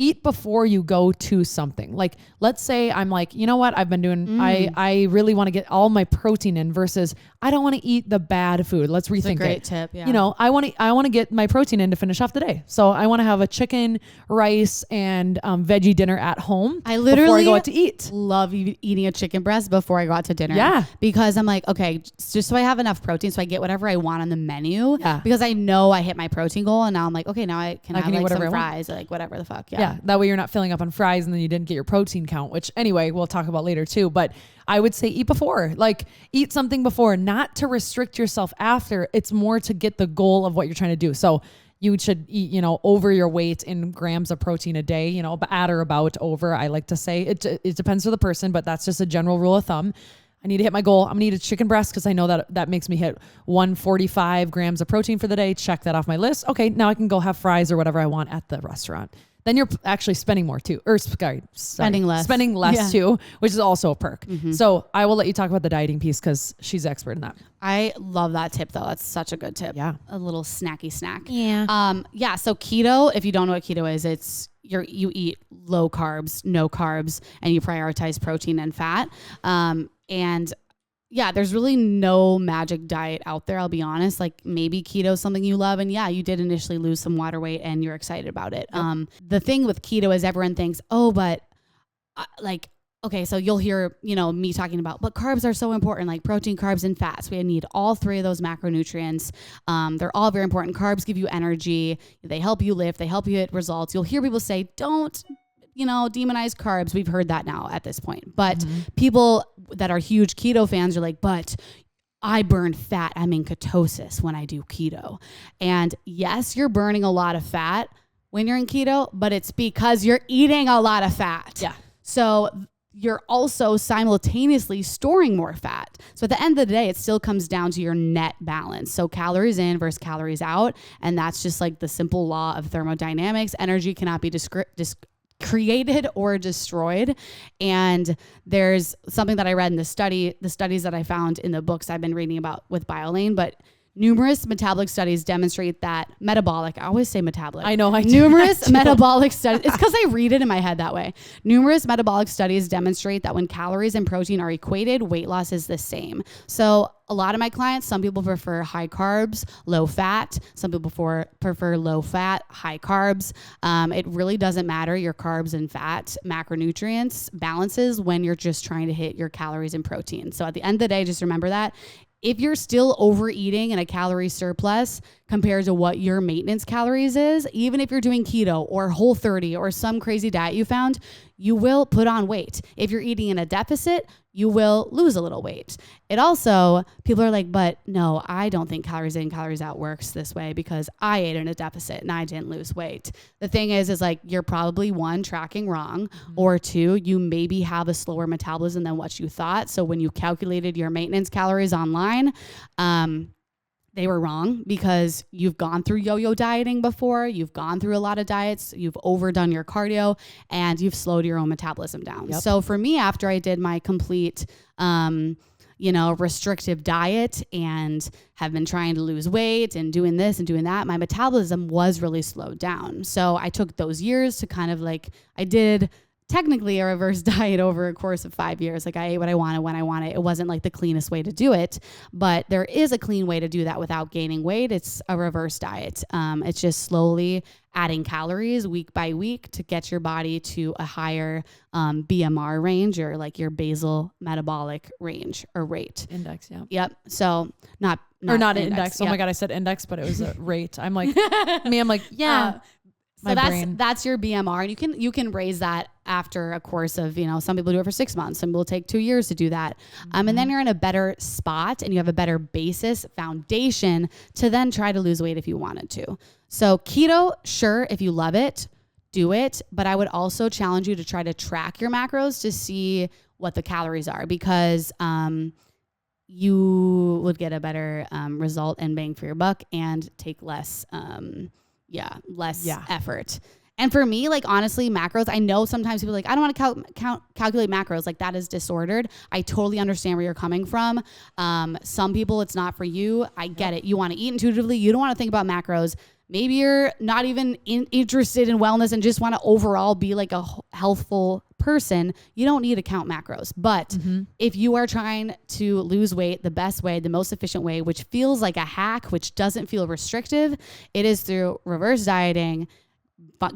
eat before you go to something. Like, let's say I'm like, you know what, I've been doing, I really want to get all my protein in versus I don't want to eat the bad food. Let's rethink it. That's a great tip. Yeah. You know, I want to get my protein in to finish off the day. So I want to have a chicken, rice, and veggie dinner at home. I literally before I go out to eat. Love eating a chicken breast before I go out to dinner. Yeah. Because I'm like, okay, just so I have enough protein so I get whatever I want on the menu. Yeah. Because I know I hit my protein goal and now I'm like, okay, now I can have eat like whatever some I want. fries or like whatever the fuck. Yeah. That way you're not filling up on fries and then you didn't get your protein count, which anyway, we'll talk about later too. But I would say eat before, like eat something before, not to restrict yourself after. It's more to get the goal of what you're trying to do. So you should eat, you know, over your weight in grams of protein a day, you know, at or about over. I like to say it depends on the person, but that's just a general rule of thumb. I need to hit my goal. I'm gonna eat a chicken breast because I know that makes me hit 145 grams of protein for the day. Check that off my list. Okay, now I can go have fries or whatever I want at the restaurant. Then you're actually spending more too, or spending less too, which is also a perk. So I will let you talk about the dieting piece because she's expert in that. I love that tip though. That's such a good tip. Yeah. A little snacky snack. Yeah. Yeah. So keto, if you don't know what keto is, it's you eat low carbs, no carbs, and you prioritize protein and fat. And yeah, there's really no magic diet out there. I'll be honest. Like maybe keto is something you love. And yeah, you did initially lose some water weight and you're excited about it. Yep. The thing with keto is everyone thinks, oh, but okay, so you'll hear, you know, me talking about, but carbs are so important, like protein, carbs, and fats. We need all three of those macronutrients. They're all very important. Carbs give you energy. They help you lift. They help you hit results. You'll hear people say, don't, you know, demonize carbs. We've heard that now at this point. But people that are huge keto fans are like, but I burn fat. I'm in ketosis when I do keto. And yes, you're burning a lot of fat when you're in keto, but it's because you're eating a lot of fat. Yeah. So you're also simultaneously storing more fat. So at the end of the day, it still comes down to your net balance. So calories in versus calories out. And that's just like the simple law of thermodynamics. Energy cannot be created or destroyed. And there's something that I read in the studies that I found in the books I've been reading about with BioLane, but numerous metabolic studies demonstrate that I always say metabolic. I know. Numerous metabolic studies. It's because I read it in my head that way. Numerous metabolic studies demonstrate that when calories and protein are equated, weight loss is the same. So a lot of my clients, some people prefer high carbs, low fat. Some people prefer low fat, high carbs. It really doesn't matter your carbs and fat macronutrients balances when you're just trying to hit your calories and protein. So at the end of the day, just remember that. If you're still overeating in a calorie surplus compared to what your maintenance calories is, even if you're doing keto or Whole30 or some crazy diet you found, you will put on weight. If you're eating in a deficit, you will lose a little weight. It also, people are like, but no, I don't think calories in, calories out works this way because I ate in a deficit and I didn't lose weight. The thing is like, you're probably one, tracking wrong, or two, you maybe have a slower metabolism than what you thought. So when you calculated your maintenance calories online, they were wrong because you've gone through yo-yo dieting before. You've gone through a lot of diets. You've overdone your cardio and you've slowed your own metabolism down. Yep. So for me, after I did my complete, restrictive diet and have been trying to lose weight and doing this and doing that, my metabolism was really slowed down. So I took those years to kind of I did technically a reverse diet over a course of 5 years. Like I ate what I wanted when I wanted. It wasn't like the cleanest way to do it, but there is a clean way to do that without gaining weight. It's a reverse diet. It's just slowly adding calories week by week to get your body to a higher BMR range or like your basal metabolic range or rate. Index, yeah. Yep. So not index. Oh my God, I said index, but it was a rate. I'm like, yeah. So that's your BMR, and you can raise that after a course of, some people do it for 6 months, some people take 2 years to do that. And then you're in a better spot and you have a better basis foundation to then try to lose weight if you wanted to. So keto, sure, if you love it, do it. But I would also challenge you to try to track your macros to see what the calories are, because you would get a better result and bang for your buck and take less effort. And for me, honestly, macros, I know sometimes people are like, I don't want to calculate macros. Like that is disordered. I totally understand where you're coming from. Some people, it's not for you. I get it. You want to eat intuitively. You don't want to think about macros. maybe you're not even interested in wellness and just want to overall be like a healthful person, you don't need to count macros. But if you are trying to lose weight the best way, the most efficient way, which feels like a hack, which doesn't feel restrictive, it is through reverse dieting,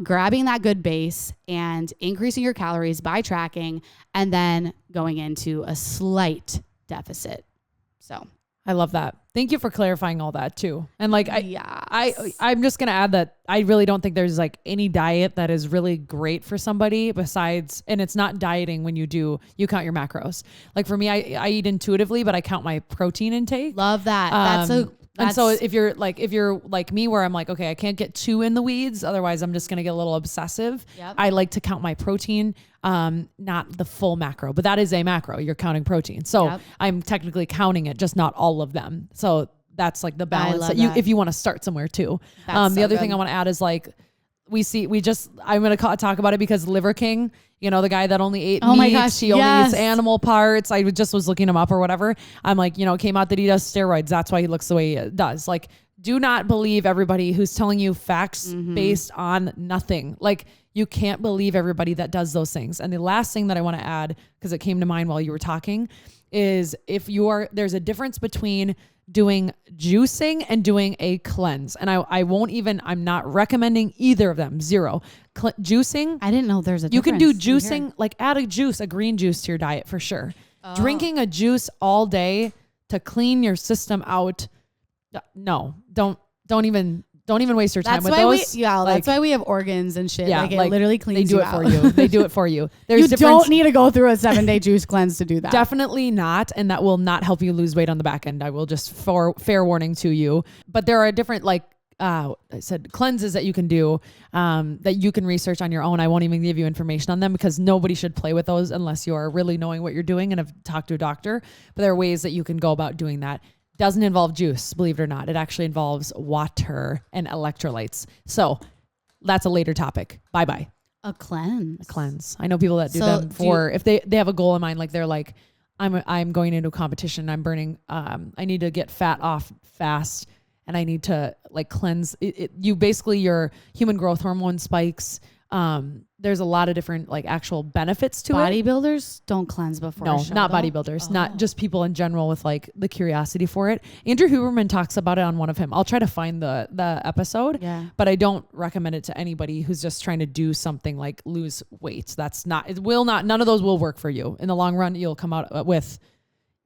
grabbing that good base and increasing your calories by tracking, and then going into a slight deficit. So I love that. Thank you for clarifying all that too. And like, I'm just going to add that I really don't think there's like any diet that is really great for somebody besides, and it's not dieting when you count your macros. Like for me, I eat intuitively, but I count my protein intake. Love that. And so if you're like me, where I'm like, okay, I can't get too in the weeds, otherwise I'm just going to get a little obsessive. Yep. I like to count my protein, not the full macro, but that is a macro. You're counting protein. So I'm technically counting it, just not all of them. So that's like the balance that if you want to start somewhere too. The other thing I want to add is like, I'm going to talk about it because Liver King, you know, the guy that only ate meat, he only eats animal parts. I just was looking him up or whatever. I'm like, you know, it came out that he does steroids. That's why he looks the way he does. Like, do not believe everybody who's telling you facts based on nothing. Like, you can't believe everybody that does those things. And the last thing that I want to add, because it came to mind while you were talking, is there's a difference between doing juicing and doing a cleanse. And I'm not recommending either of them. Zero. Juicing. I didn't know there's a difference. You can do juicing, like add a green juice to your diet for sure. Oh. Drinking a juice all day to clean your system out. No, don't even waste your time with those. That's why we have organs and shit. Like it literally cleans you out. They do it for you. You don't need to go through a 7-day juice cleanse to do that. Definitely not. And that will not help you lose weight on the back end. I will just fair warning to you. But there are different I said cleanses that you can do, that you can research on your own. I won't even give you information on them because nobody should play with those unless you are really knowing what you're doing and have talked to a doctor. But there are ways that you can go about doing that. Doesn't involve juice, believe it or not. It actually involves water and electrolytes. So that's a later topic. Bye-bye. A cleanse. I know people that do them if they have a goal in mind, like they're like, I'm going into a competition. I'm burning, I need to get fat off fast and I need to like cleanse your human growth hormone spikes. There's a lot of different like actual benefits to bodybuilders don't cleanse before a show, not bodybuilders, not just people in general with like the curiosity for it. Andrew Huberman talks about it on one of him. I'll try to find the episode, but I don't recommend it to anybody who's just trying to do something like lose weight. None of those will work for you. In the long run, you'll come out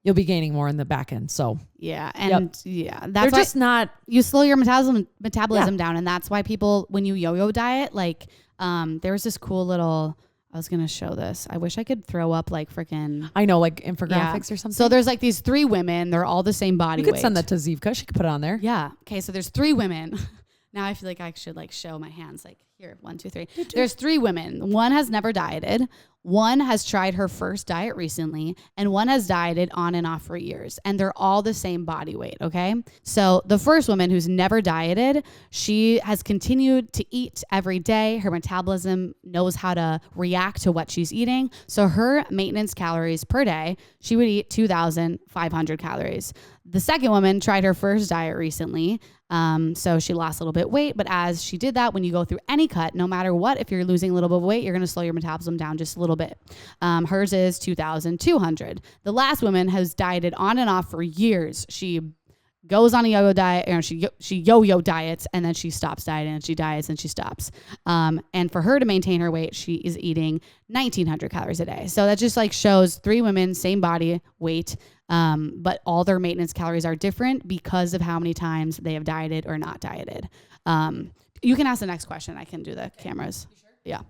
you'll be gaining more in the back end. So that's just not, you slow your metabolism down. And that's why people, when you yo-yo diet, like, there was this cool little, I was going to show this. I wish I could throw up like freaking, I know, like infographics or something. So there's like these 3 women. They're all the same body weight. You could send that to Zivka. She could put it on there. Yeah. Okay. So there's 3 women. Now I feel like I should like show my hands like here, 1, 2, 3. There's 3 women. One has never dieted. One has tried her first diet recently, and one has dieted on and off for years, and they're all the same body weight. Okay. So the first woman who's never dieted, she has continued to eat every day. Her metabolism knows how to react to what she's eating. So her maintenance calories per day, she would eat 2,500 calories. The second woman tried her first diet recently. So she lost a little bit of weight, but as she did that, when you go through any cut, no matter what, if you're losing a little bit of weight, you're going to slow your metabolism down just a little bit. Hers is 2,200. The last woman has dieted on and off for years. She goes on a yo-yo diet, or she yo-yo diets, and then she stops dieting, and she diets and she stops. And for her to maintain her weight, she is eating 1,900 calories a day. So that just like shows 3 women, same body weight, but all their maintenance calories are different because of how many times they have dieted or not dieted. You can ask the next question. I can do the cameras. You sure? Yeah.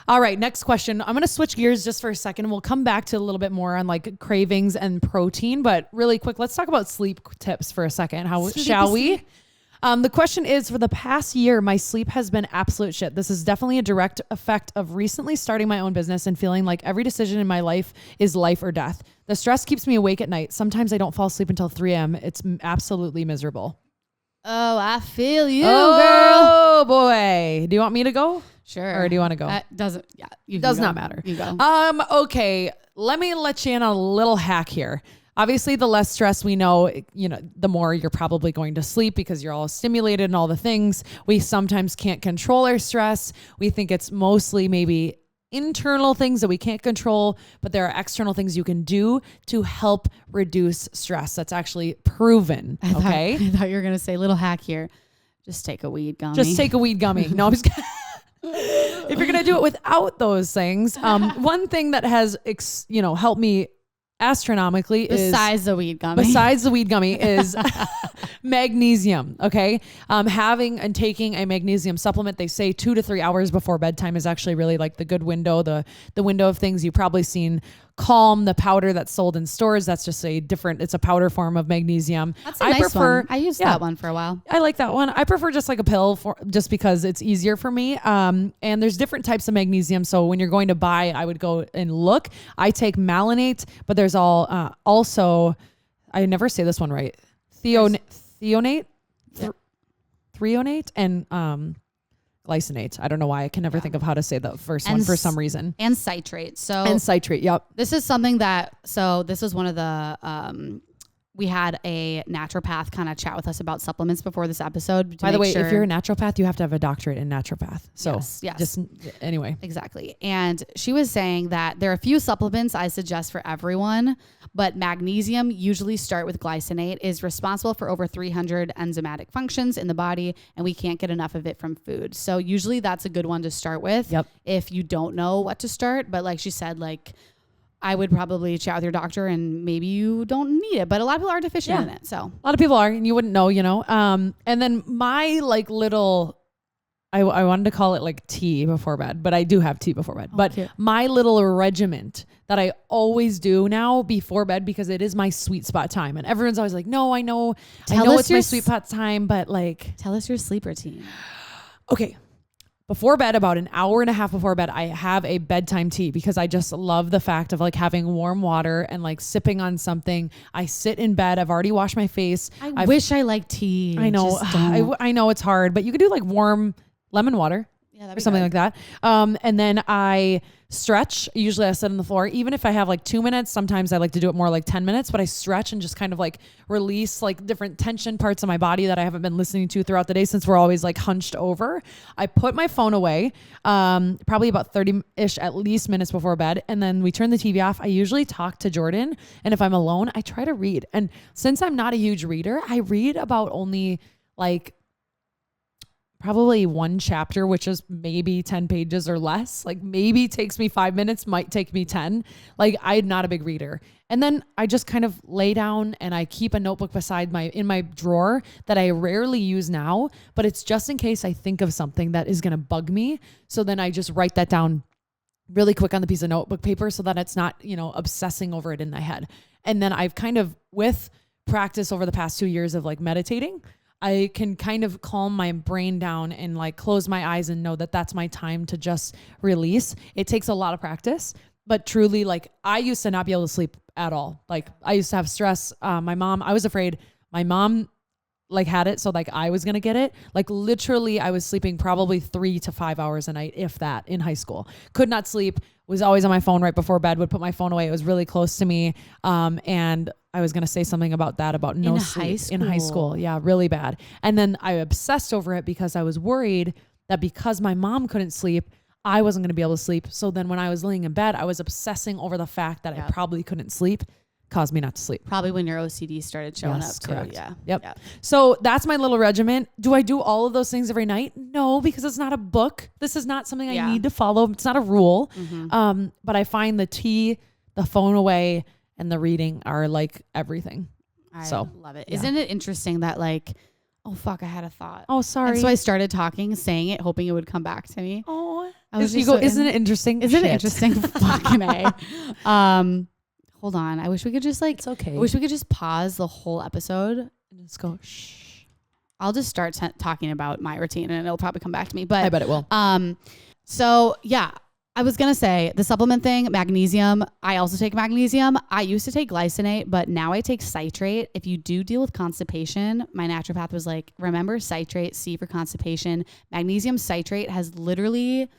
All right, next question. I'm going to switch gears just for a second. We'll come back to a little bit more on like cravings and protein, but really quick, let's talk about sleep tips for a second. Shall we? The question is, for the past year, my sleep has been absolute shit. This is definitely a direct effect of recently starting my own business and feeling like every decision in my life is life or death. The stress keeps me awake at night. Sometimes I don't fall asleep until 3 a.m. It's absolutely miserable. Oh, I feel you, girl. Oh boy. Do you want me to go? Sure. Or do you want to go? Does not matter. You go. Okay. Let me let you in on a little hack here. Obviously, the less stress we know, the more you're probably going to sleep because you're all stimulated and all the things. We sometimes can't control our stress. We think it's mostly maybe internal things that we can't control, but there are external things you can do to help reduce stress. That's actually proven. Okay. I thought you were going to say little hack here. Just take a weed gummy. Just take a weed gummy. No, I'm just kidding. If you're going to do it without those things, one thing that has, helped me astronomically besides the weed gummy is magnesium. Okay. Having and taking a magnesium supplement, they say 2 to 3 hours before bedtime is actually really like the good window, the window of things. You've probably seen Calm, the powder that's sold in stores. That's just it's a powder form of magnesium. That's a nice one. I used that one for a while. I like that one. I prefer just like a pill just because it's easier for me. And there's different types of magnesium. So when you're going to buy, I would go and look. I take malinate, but there's also, I never say this one right. Threonate, and glycinate. I don't know why. I can never think of how to say the first one for some reason. And citrate. And citrate. Yep. This is something this is one of the, we had a naturopath kind of chat with us about supplements before this episode. By the way, if you're a naturopath, you have to have a doctorate in naturopath. So yes. Just anyway. Exactly. And she was saying that there are a few supplements I suggest for everyone, but magnesium, usually start with glycinate, is responsible for over 300 enzymatic functions in the body, and we can't get enough of it from food. So usually that's a good one to start with. Yep. If you don't know what to start. But like she said, I would probably chat with your doctor and maybe you don't need it, but a lot of people are deficient in it. So a lot of people are, and you wouldn't know, and then my little, I wanted to call it tea before bed, but I do have tea before bed, but cute. My little regiment that I always do now before bed, because it is my sweet spot time. And everyone's always like, no, I know it's my sweet spot time, but tell us your sleep routine. Okay. Before bed, about an hour and a half before bed, I have a bedtime tea because I just love the fact of having warm water and sipping on something. I sit in bed. I've already washed my face. I wish I liked tea. I know. I know it's hard, but you could do warm lemon water or something like that. And then I stretch. Usually I sit on the floor. Even if I have 2 minutes, sometimes I like to do it more 10 minutes, but I stretch and just kind of release different tension parts of my body that I haven't been listening to throughout the day since we're always hunched over. I put my phone away, probably about 30-ish at least minutes before bed. And then we turn the TV off. I usually talk to Jordan. And if I'm alone, I try to read. And since I'm not a huge reader, I read about only probably one chapter, which is maybe 10 pages or less. Maybe takes me 5 minutes, might take me 10. I'm not a big reader. And then I just kind of lay down and I keep a notebook in my drawer that I rarely use now, but it's just in case I think of something that is going to bug me. So then I just write that down really quick on the piece of notebook paper so that it's not, obsessing over it in my head. And then I've kind of, with practice over the past 2 years of meditating, I can kind of calm my brain down and close my eyes and know that that's my time to just release. It takes a lot of practice, but truly I used to not be able to sleep at all. I used to have stress. I was afraid my mom had it. So I was going to get it. Literally I was sleeping probably 3 to 5 hours a night, if that, in high school. Could not sleep, was always on my phone right before bed, would put my phone away. It was really close to me. And I was going to say something about that, about no sleep in high school. Yeah, really bad. And then I obsessed over it because I was worried that because my mom couldn't sleep, I wasn't going to be able to sleep. So then when I was laying in bed, I was obsessing over the fact that I probably couldn't sleep. Caused me not to sleep. Probably when your OCD started showing up too. Correct. Yeah. Yep. Yeah. So that's my little regiment. Do I do all of those things every night? No, because it's not a book. This is not something I need to follow. It's not a rule. Mm-hmm. But I find the tea, the phone away, and the reading are everything. I love it. Yeah. Isn't it interesting that oh fuck, I had a thought. Oh, sorry. And so I started talking, saying it, hoping it would come back to me. Oh, isn't it interesting? Isn't it interesting? Fucking A. Hold on. I wish we could just it's okay. I wish we could just pause the whole episode and just go, shh. I'll just start talking about my routine and it'll probably come back to me. But I bet it will. So yeah, I was going to say the supplement thing, magnesium. I also take magnesium. I used to take glycinate, but now I take citrate. If you do deal with constipation, my naturopath was like, remember citrate, C for constipation. Magnesium citrate has literally,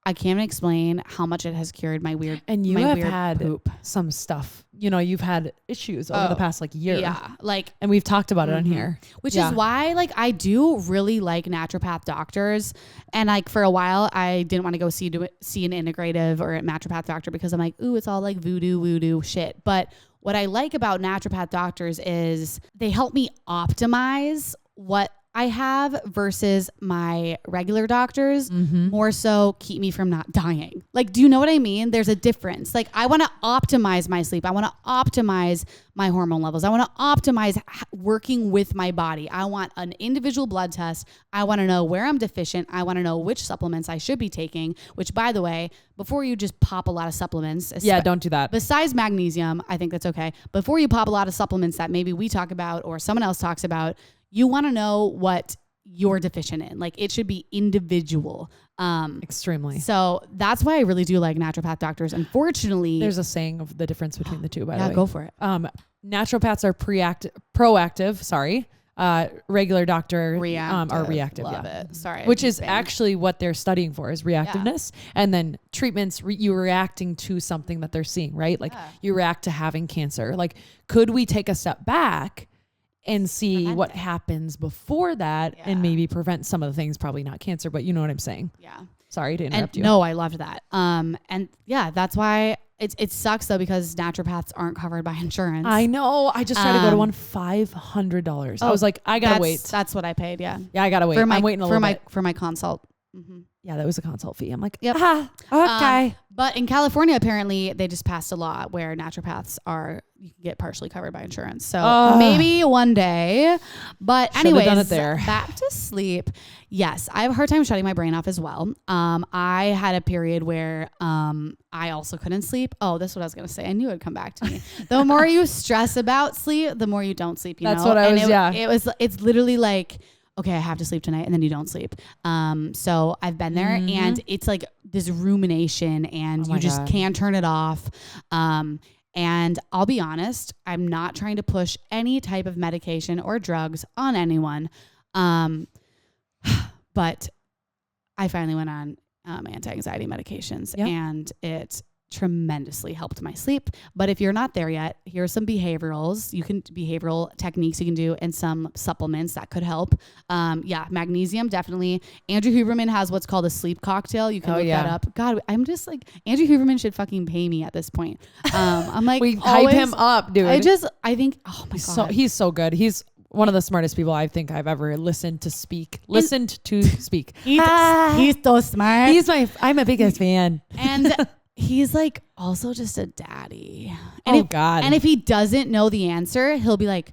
I can't even explain how much it has cured my weird And you my have weird had poop. some stuff, you know, you've had issues over the past like year. Yeah. Like, and we've talked about it on here. which is why like I do really like naturopath doctors. And like for a while I didn't want to go see an integrative or a naturopath doctor because I'm like, ooh, it's all like voodoo shit. But what I like about naturopath doctors is they help me optimize what I have versus my regular doctors, more so keep me from not dying. Like, do you know what I mean? There's a difference. Like, I want to optimize my sleep. I want to optimize my hormone levels. I want to optimize working with my body. I want an individual blood test. I want to know where I'm deficient. I want to know which supplements I should be taking, which by the way, before you just pop a lot of supplements. Yeah, don't do that. Besides magnesium, I think that's okay. Before you pop a lot of supplements that maybe we talk about or someone else talks about, you want to know what you're deficient in. Like it should be individual. Extremely. So that's why I really do like naturopath doctors. Unfortunately, there's a saying of the difference between the two, by the way. Yeah, go for it. Naturopaths are proactive. Sorry. Regular doctor are reactive. Love it. Sorry. Which is actually what they're studying for is reactiveness. And then treatments, you're reacting to something that they're seeing, right? Like you react to having cancer. Like, could we take a step back and see what happens before that and maybe prevent some of the things, probably not cancer, but you know what I'm saying? Yeah. Sorry to interrupt you. No, I loved that. And yeah, that's why it sucks though, because naturopaths aren't covered by insurance. I know. I just tried to go to one $500. I was like, I gotta wait. That's what I paid. Yeah. Yeah, I gotta wait. I'm waiting a little bit. For my consult. Yeah, that was a consult fee. I'm like, yep. Okay. But in California, apparently they just passed a law where naturopaths you can get partially covered by insurance. So maybe one day, but anyways, done it there. Back to sleep. Yes. I have a hard time shutting my brain off as well. I had a period where, I also couldn't sleep. Oh, this is what I was going to say. I knew it would come back to me. The more you stress about sleep, the more you don't sleep, That's what I was, it's literally like, okay, I have to sleep tonight, and then you don't sleep. So I've been there and it's like this rumination and you just can't turn it off. And I'll be honest, I'm not trying to push any type of medication or drugs on anyone. But I finally went on anti-anxiety medications and it tremendously helped my sleep. But if you're not there yet, here's some behavioral techniques you can do and some supplements that could help. Magnesium, definitely. Andrew Huberman has what's called a sleep cocktail. You can look that up. God, I'm just like, Andrew Huberman should fucking pay me at this point. I'm like, we hype him up, dude. I think, oh my God. He's so good. He's one of the smartest people I think I've ever listened to speak. He's so smart. I'm a biggest fan. And he's like also just a daddy. And God. And if he doesn't know the answer, he'll be like,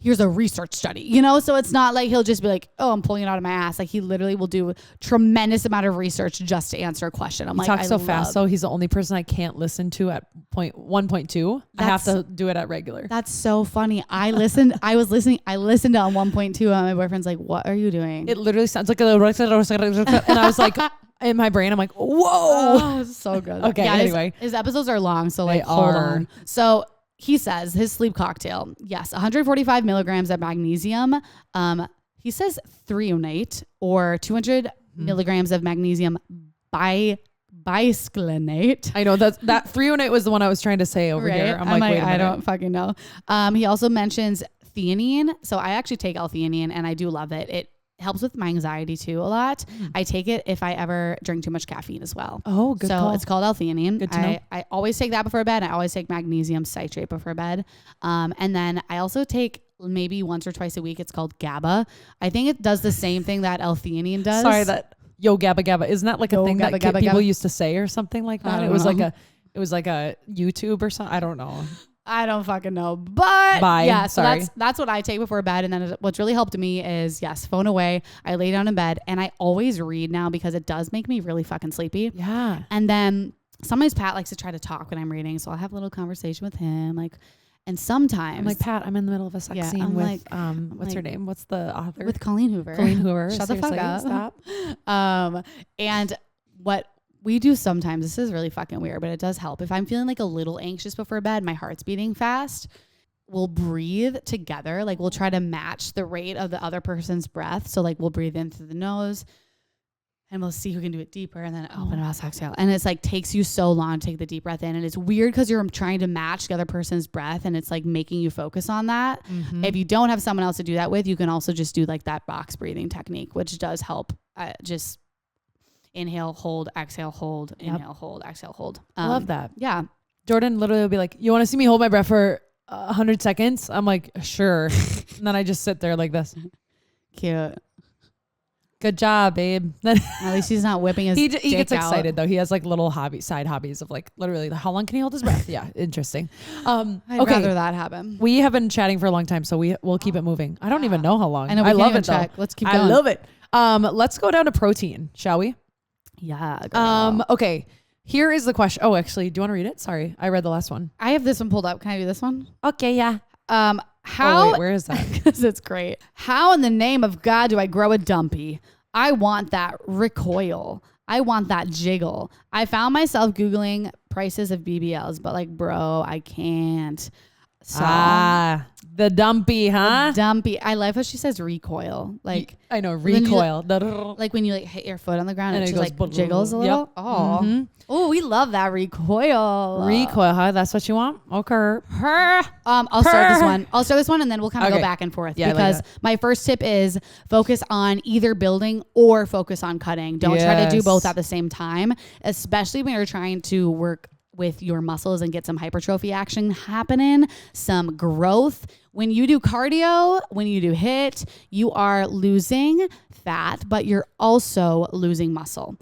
here's a research study, you know? So it's not like he'll just be like, oh, I'm pulling it out of my ass. Like he literally will do a tremendous amount of research just to answer a question. He talks so fast. So he's the only person I can't listen to at 1.2. I have to do it at regular. That's so funny. I listened to on 1.2 and my boyfriend's like, what are you doing? It literally sounds like and I was like, in my brain, I'm like, whoa. Oh, so good. Okay, yeah, anyway. His episodes are long, so like, hold on. So he says his sleep cocktail, yes, 145 milligrams of magnesium. He says threonate or 200 milligrams of magnesium bisphenate. I know that threonate was the one I was trying to say over here. I'm like, wait a minute. I don't fucking know. He also mentions theanine. So I actually take L-theanine and I do love it. It helps with my anxiety too a lot. I take it if I ever drink too much caffeine as well. Oh, good. So it's called L-theanine. Good to know. I always take that before bed. I always take magnesium citrate before bed. And then I also take maybe once or twice a week. It's called GABA. I think it does the same thing that L-theanine does. Sorry, GABA. Isn't that like a thing that people used to say or something like that? It was like a YouTube or something. I don't know. I don't fucking know, but yeah, so that's what I take before bed. And then what's really helped me is phone away. I lay down in bed and I always read now because it does make me really fucking sleepy. Yeah. And then sometimes Pat likes to try to talk when I'm reading. So I'll have a little conversation with him. And sometimes I'm like, Pat, I'm in the middle of a sex scene with, what's her name? What's the author? With Colleen Hoover. Shut the fuck up. Stop. And what we do sometimes, this is really fucking weird, but it does help. If I'm feeling like a little anxious before bed, my heart's beating fast, we'll breathe together. Like we'll try to match the rate of the other person's breath. So like we'll breathe in through the nose and we'll see who can do it deeper, and then open mouth, exhale. And it's like takes you so long to take the deep breath in. And it's weird because you're trying to match the other person's breath, and it's like making you focus on that. If you don't have someone else to do that with, you can also just do like that box breathing technique, which does help. Just inhale, hold, exhale, hold, inhale, hold, exhale, hold. I love that. Yeah. Jordan literally will be like, you want to see me hold my breath for 100 seconds? I'm like, sure. And then I just sit there like this. Cute. Good job, babe. At least he's not whipping his he dick gets out. excited though. He has like little side hobbies of like literally how long can he hold his breath? Yeah, interesting. I'd rather that happen. We have been chatting for a long time, so we'll keep it moving. I don't even know how long. I know. I love it though. Let's keep going. I love it. Let's go down to protein, shall we? Yeah. Girl. Okay. Here is the question. Oh, actually, do you want to read it? Sorry, I read the last one. I have this one pulled up. Can I do this one? Okay, yeah. How? Oh, wait, where is that? Because it's great. How in the name of God do I grow a dumpy? I want that recoil. I want that jiggle. I found myself Googling prices of BBLs, but like, bro, I can't. So, the dumpy, huh? Dumpy. I love how she says recoil. Like, I know, recoil. Like when you like hit your foot on the ground and it just goes like jiggles a little. Yep. Oh, oh, we love that recoil. Recoil, huh? That's what you want? Okay. I'll start this one. I'll start this one and then we'll kind of go back and forth because my first tip is focus on either building or focus on cutting. Don't try to do both at the same time, especially when you're trying to work with your muscles and get some hypertrophy action happening, some growth. When you do cardio, when you do HIIT, you are losing fat, but you're also losing muscle,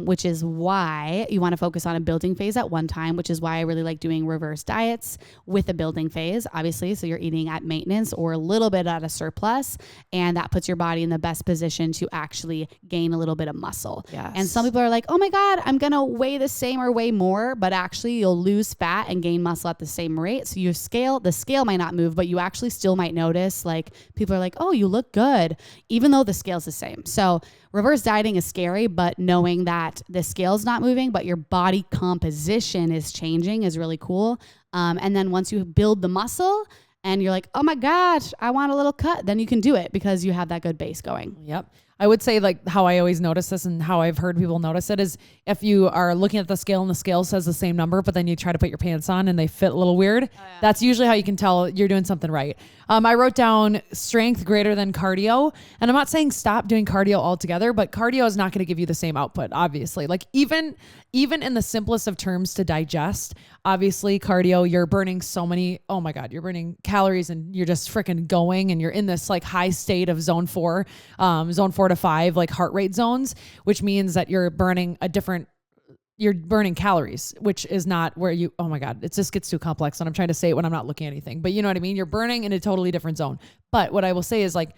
which is why you want to focus on a building phase at one time, which is why I really like doing reverse diets with a building phase, obviously. So you're eating at maintenance or a little bit at a surplus, and that puts your body in the best position to actually gain a little bit of muscle. Yes. And some people are like, oh my God, I'm going to weigh the same or weigh more, but actually you'll lose fat and gain muscle at the same rate. So the scale might not move, but you actually still might notice, like, people are like, oh, you look good, even though the scale's the same. So reverse dieting is scary, but knowing that the scale's not moving, but your body composition is changing is really cool. And then once you build the muscle and you're like, oh my gosh, I want a little cut, then you can do it because you have that good base going. Yep. I would say like how I always notice this and how I've heard people notice it is if you are looking at the scale and the scale says the same number, but then you try to put your pants on and they fit a little weird. That's usually how you can tell you're doing something right. I wrote down strength greater than cardio, and I'm not saying stop doing cardio altogether, but cardio is not going to give you the same output, obviously. Like even in the simplest of terms to digest, obviously cardio, you're burning so many, oh my God, you're burning calories and you're just freaking going and you're in this like high state of zone 4 to 5, like heart rate zones, which means that you're burning calories, which is not where you, oh my God, it just gets too complex and I'm trying to say it when I'm not looking at anything, but you know what I mean? You're burning in a totally different zone. But what I will say is like,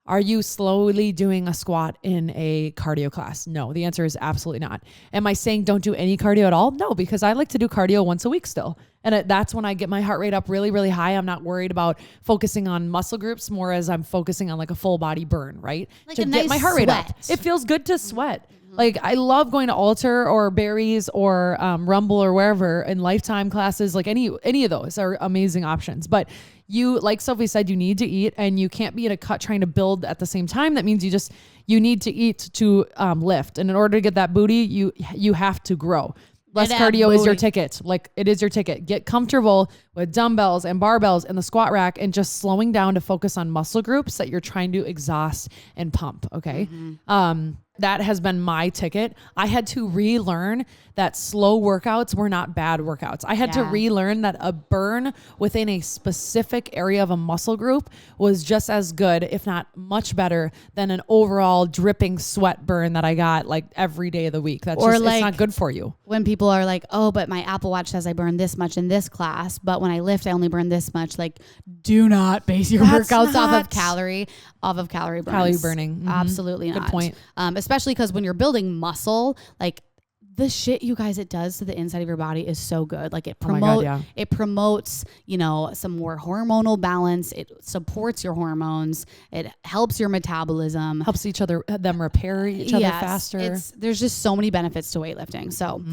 are you slowly doing a squat in a cardio class? No, the answer is absolutely not. Am I saying don't do any cardio at all? No, because I like to do cardio once a week still. And that's when I get my heart rate up really, really high. I'm not worried about focusing on muscle groups more as I'm focusing on like a full body burn, right? Like to get my heart rate up. It feels good to sweat. Like I love going to Alter or Barry's or Rumble or wherever in Lifetime classes. Like any of those are amazing options. But you, like Sophie said, you need to eat and you can't be in a cut trying to build at the same time. That means you need to eat to lift. And in order to get that booty, you have to grow. Less cardio is your ticket. Like it is your ticket. Get comfortable with dumbbells and barbells and the squat rack and just slowing down to focus on muscle groups that you're trying to exhaust and pump. Okay. That has been my ticket. I had to relearn that slow workouts were not bad workouts. I had to relearn that a burn within a specific area of a muscle group was just as good, if not much better, than an overall dripping sweat burn that I got like every day of the week. That's just, it's not good for you. When people are like, oh, but my Apple Watch says I burn this much in this class, but when I lift, I only burn this much. Like, do not base your workouts off of calorie burns. Calorie burning. Absolutely not. Good point. Especially because when you're building muscle, like the shit, you guys, it does to the inside of your body is so good. Like it it promotes, you know, some more hormonal balance. It supports your hormones. It helps your metabolism. Helps them repair each other faster. There's just so many benefits to weightlifting. So,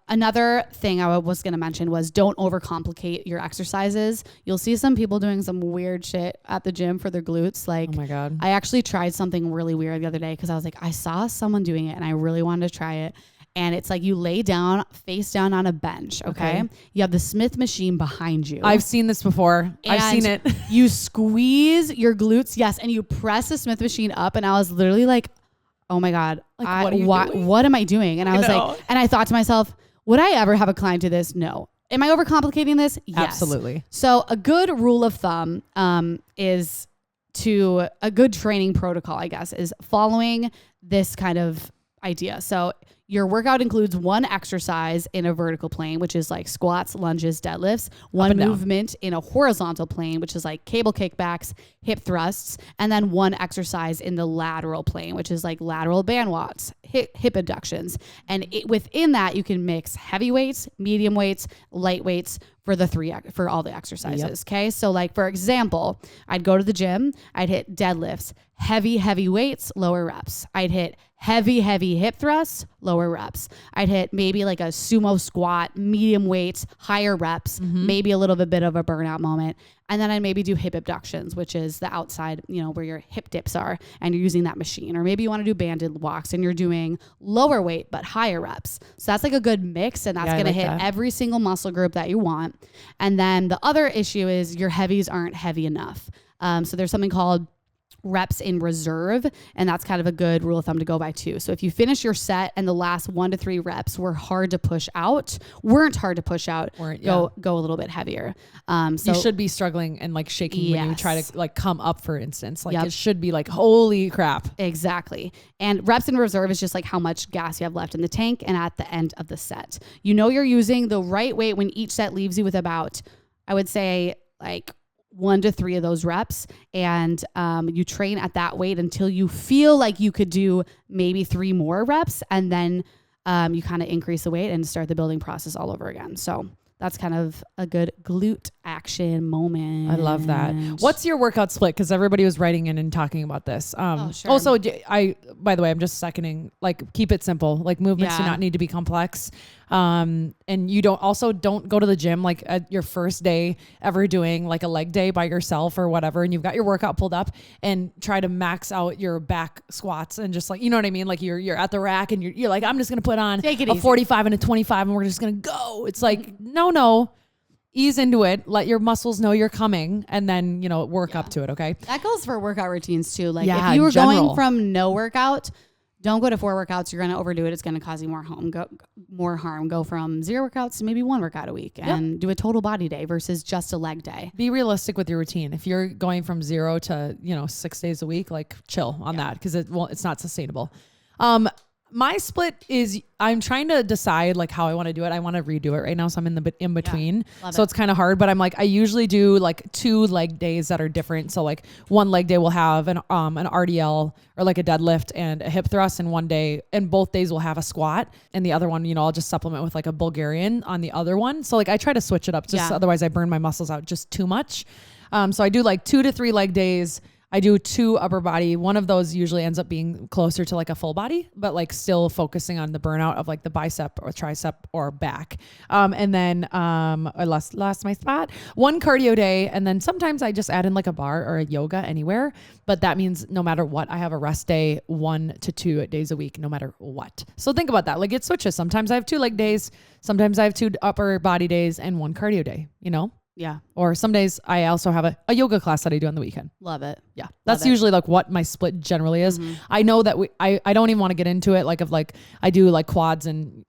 another thing I was going to mention was don't overcomplicate your exercises. You'll see some people doing some weird shit at the gym for their glutes. Like, oh my God. I actually tried something really weird the other day because I was like, I saw someone doing it and I really wanted to try it. And it's like you lay down, face down on a bench, okay? You have the Smith machine behind you. I've seen this before. I've seen it. You squeeze your glutes, yes, and you press the Smith machine up. And I was literally like, oh my God, like, what am I doing? And I was like, and I thought to myself, would I ever have a client do this? No. Am I overcomplicating this? Yes. Absolutely. So a good rule of thumb is a good training protocol, I guess, is following this kind of idea. So your workout includes one exercise in a vertical plane, which is like squats, lunges, deadlifts, one movement in a horizontal plane, which is like cable kickbacks, hip thrusts, and then one exercise in the lateral plane, which is like lateral band watts, hip abductions. And within that, you can mix heavy weights, medium weights, light weights for all the exercises. Yep. Okay. So like, for example, I'd go to the gym, I'd hit deadlifts, heavy weights, lower reps. I'd hit heavy hip thrusts, lower reps. I'd hit maybe like a sumo squat, medium weights, higher reps, maybe a little bit of a burnout moment. And then I'd maybe do hip abductions, which is the outside, you know, where your hip dips are and you're using that machine. Or maybe you want to do banded walks and you're doing lower weight, but higher reps. So that's like a good mix, and that's going to hit every single muscle group that you want. And then the other issue is your heavies aren't heavy enough. So there's something called reps in reserve, and that's kind of a good rule of thumb to go by too. So if you finish your set and the last 1 to 3 reps weren't hard to push out, go a little bit heavier. So you should be struggling and like shaking when you try to like come up, for instance. Like it should be like, holy crap. Exactly. And reps in reserve is just like how much gas you have left in the tank and at the end of the set. You know you're using the right weight when each set leaves you with about, I would say, like 1 to 3 of those reps, and you train at that weight until you feel like you could do maybe 3 more reps, and then you kind of increase the weight and start the building process all over again. So that's kind of a good glute action moment. I love that. What's your workout split? Because everybody was writing in and talking about this. Sure. Also, by the way, I'm just seconding, like, keep it simple. Like, movements do not need to be complex. And you don't go to the gym like at your first day ever doing like a leg day by yourself or whatever, and you've got your workout pulled up and try to max out your back squats and just like, you know what I mean? Like you're at the rack and you're like, I'm just gonna put on a 45 and a 25 and we're just gonna go. It's like, no, ease into it. Let your muscles know you're coming, and then, work up to it. Okay. That goes for workout routines too. Like if you were going from no workout, don't go to 4 workouts. You're going to overdo it. It's going to cause you more harm. Go from 0 workouts to maybe 1 workout a week and do a total body day versus just a leg day. Be realistic with your routine. If you're going from 0 to, 6 days a week, like chill on that, because it's not sustainable. My split is, I'm trying to decide like how I want to do it. I want to redo it right now. So I'm in between. So it's kind of hard, but I'm like, I usually do like 2 leg days that are different. So like one leg day will have an RDL or like a deadlift and a hip thrust, and both days will have a squat, and the other one, I'll just supplement with like a Bulgarian on the other one. So like I try to switch it up, otherwise I burn my muscles out just too much. So I do like 2 to 3 leg days. I do 2 upper body. One of those usually ends up being closer to like a full body, but like still focusing on the burnout of like the bicep or tricep or back. And then I lost my spot. 1 cardio day. And then sometimes I just add in like a bar or a yoga anywhere. But that means no matter what, I have a rest day 1 to 2 days a week, no matter what. So think about that. Like it switches. Sometimes I have 2 leg days. Sometimes I have 2 upper body days and 1 cardio day, Yeah. Or some days I also have a yoga class that I do on the weekend. Love it. Yeah. That's usually like what my split generally is. Mm-hmm. I know that I don't even want to get into it. Like I do like quads and,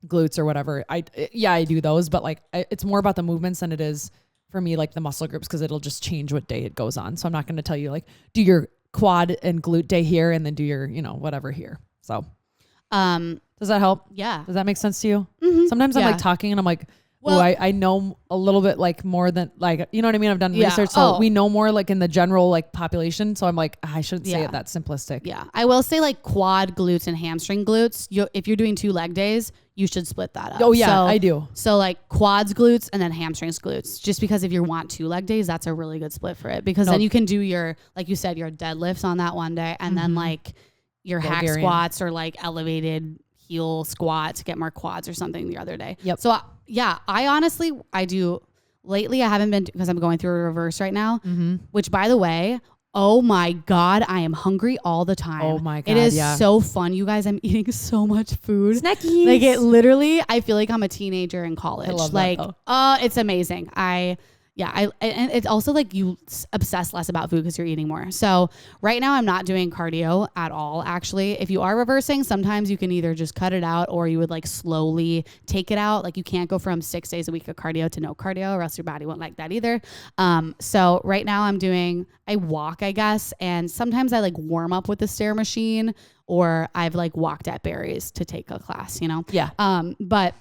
glutes or whatever. I do those, but like it's more about the movements than it is for me, like the muscle groups, because it'll just change what day it goes on. So I'm not going to tell you like do your quad and glute day here and then do your, whatever here. So, does that help? Yeah. Does that make sense to you? Mm-hmm. Sometimes I'm like talking and I'm like, Well, I know a little bit like more than like, you know what I mean? I've done research. So we know more like in the general like population. So I'm like, I shouldn't say it that simplistic. Yeah. I will say like quad glutes and hamstring glutes. If you're doing 2 leg days, you should split that up. Oh yeah, I do. So like quads glutes and then hamstrings glutes, just because if you want 2 leg days, that's a really good split for it, because then you can do your, like you said, your deadlifts on that one day. And then like your hack squats or like elevated heel squat to get more quads or something the other day. Yep. So I honestly, I do lately. I haven't been, because I'm going through a reverse right now, which by the way, oh my God, I am hungry all the time. Oh my God. It is so fun. You guys, I'm eating so much food. Snackies. Like it literally, I feel like I'm a teenager in college. I love like, that, it's amazing. And it's also like you obsess less about food because you're eating more. So right now I'm not doing cardio at all. Actually, if you are reversing, sometimes you can either just cut it out or you would like slowly take it out. Like you can't go from 6 days a week of cardio to no cardio, or else your body won't like that either. So right now I walk, I guess. And sometimes I like warm up with the stair machine, or I've like walked at Barry's to take a class, you know? Yeah. But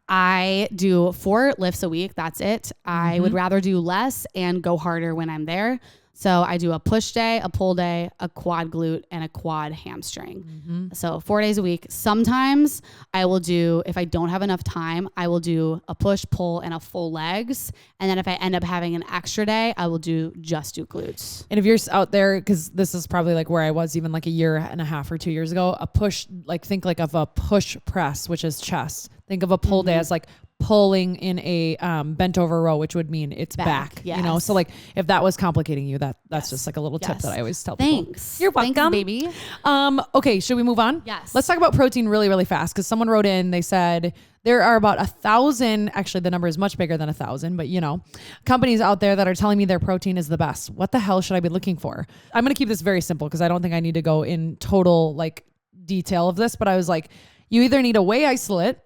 I do 4 lifts a week. That's it. I would rather do less and go harder when I'm there. So I do a push day, a pull day, a quad glute, and a quad hamstring. So 4 days a week. Sometimes I will do, if I don't have enough time, I will do a push, pull, and a full legs. And then if I end up having an extra day, I will just do glutes. And if you're out there, because this is probably like where I was even like a year and a half or 2 years ago, a push, like think like of a push press, which is chest. Think of a pull day as like pulling in a bent over row, which would mean it's back, yes. you know? So like if that was complicating you, that's just like a little tip that I always tell people. Thanks. You're welcome. Thanks, baby. Okay. Should we move on? Yes. Let's talk about protein really, really fast. Cause someone wrote in, they said there are about 1,000, actually the number is much bigger than 1,000, but you know, companies out there that are telling me their protein is the best. What the hell should I be looking for? I'm going to keep this very simple, cause I don't think I need to go in total like detail of this, but I was like, you either need a whey isolate,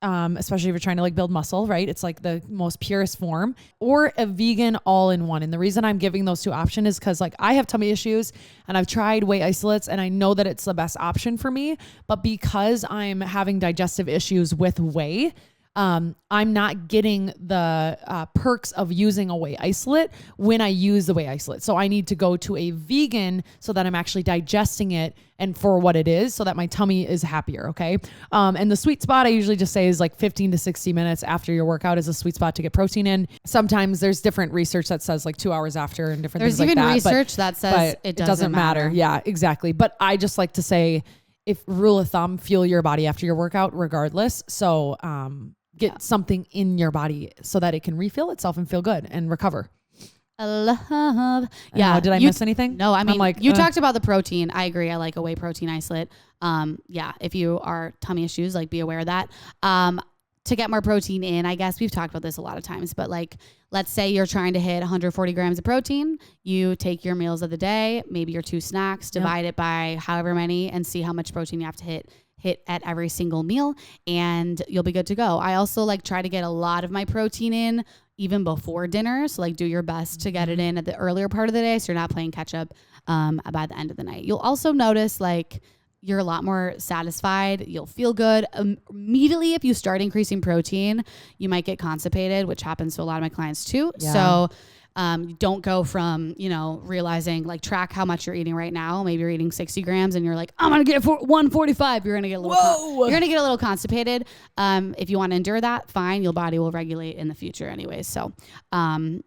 especially if you're trying to like build muscle, right? It's like the most purest form, or a vegan all-in-one. And the reason I'm giving those 2 options is because like I have tummy issues and I've tried whey isolates and I know that it's the best option for me, but because I'm having digestive issues with whey, I'm not getting the perks of using a whey isolate when I use the whey isolate. So I need to go to a vegan so that I'm actually digesting it and for what it is, so that my tummy is happier. Okay. And the sweet spot I usually just say is like 15 to 60 minutes after your workout is a sweet spot to get protein in. Sometimes there's different research that says like 2 hours after and different things like that. There's even research that says it doesn't matter. Yeah, exactly. But I just like to say, if rule of thumb, fuel your body after your workout regardless. So, get something in your body so that it can refill itself and feel good and recover. Love. Yeah. Did I miss anything? No, I mean, you talked about the protein. I agree. I like a whey protein isolate. Yeah. If you are tummy issues, like be aware of that. To get more protein in, I guess we've talked about this a lot of times, but like, let's say you're trying to hit 140 grams of protein. You take your meals of the day, maybe your 2 snacks, divide it by however many, and see how much protein you have to hit at every single meal, and you'll be good to go. I also like try to get a lot of my protein in even before dinner. So like do your best to get it in at the earlier part of the day, so you're not playing catch up by the end of the night. You'll also notice like you're a lot more satisfied. You'll feel good. Immediately if you start increasing protein, you might get constipated, which happens to a lot of my clients too. Yeah. So don't go from, realizing like track how much you're eating right now. Maybe you're eating 60 grams and you're like, I'm going to get 145. You're going to get a little, you're going to get a little constipated. If you want to endure that, fine. Your body will regulate in the future anyways. So,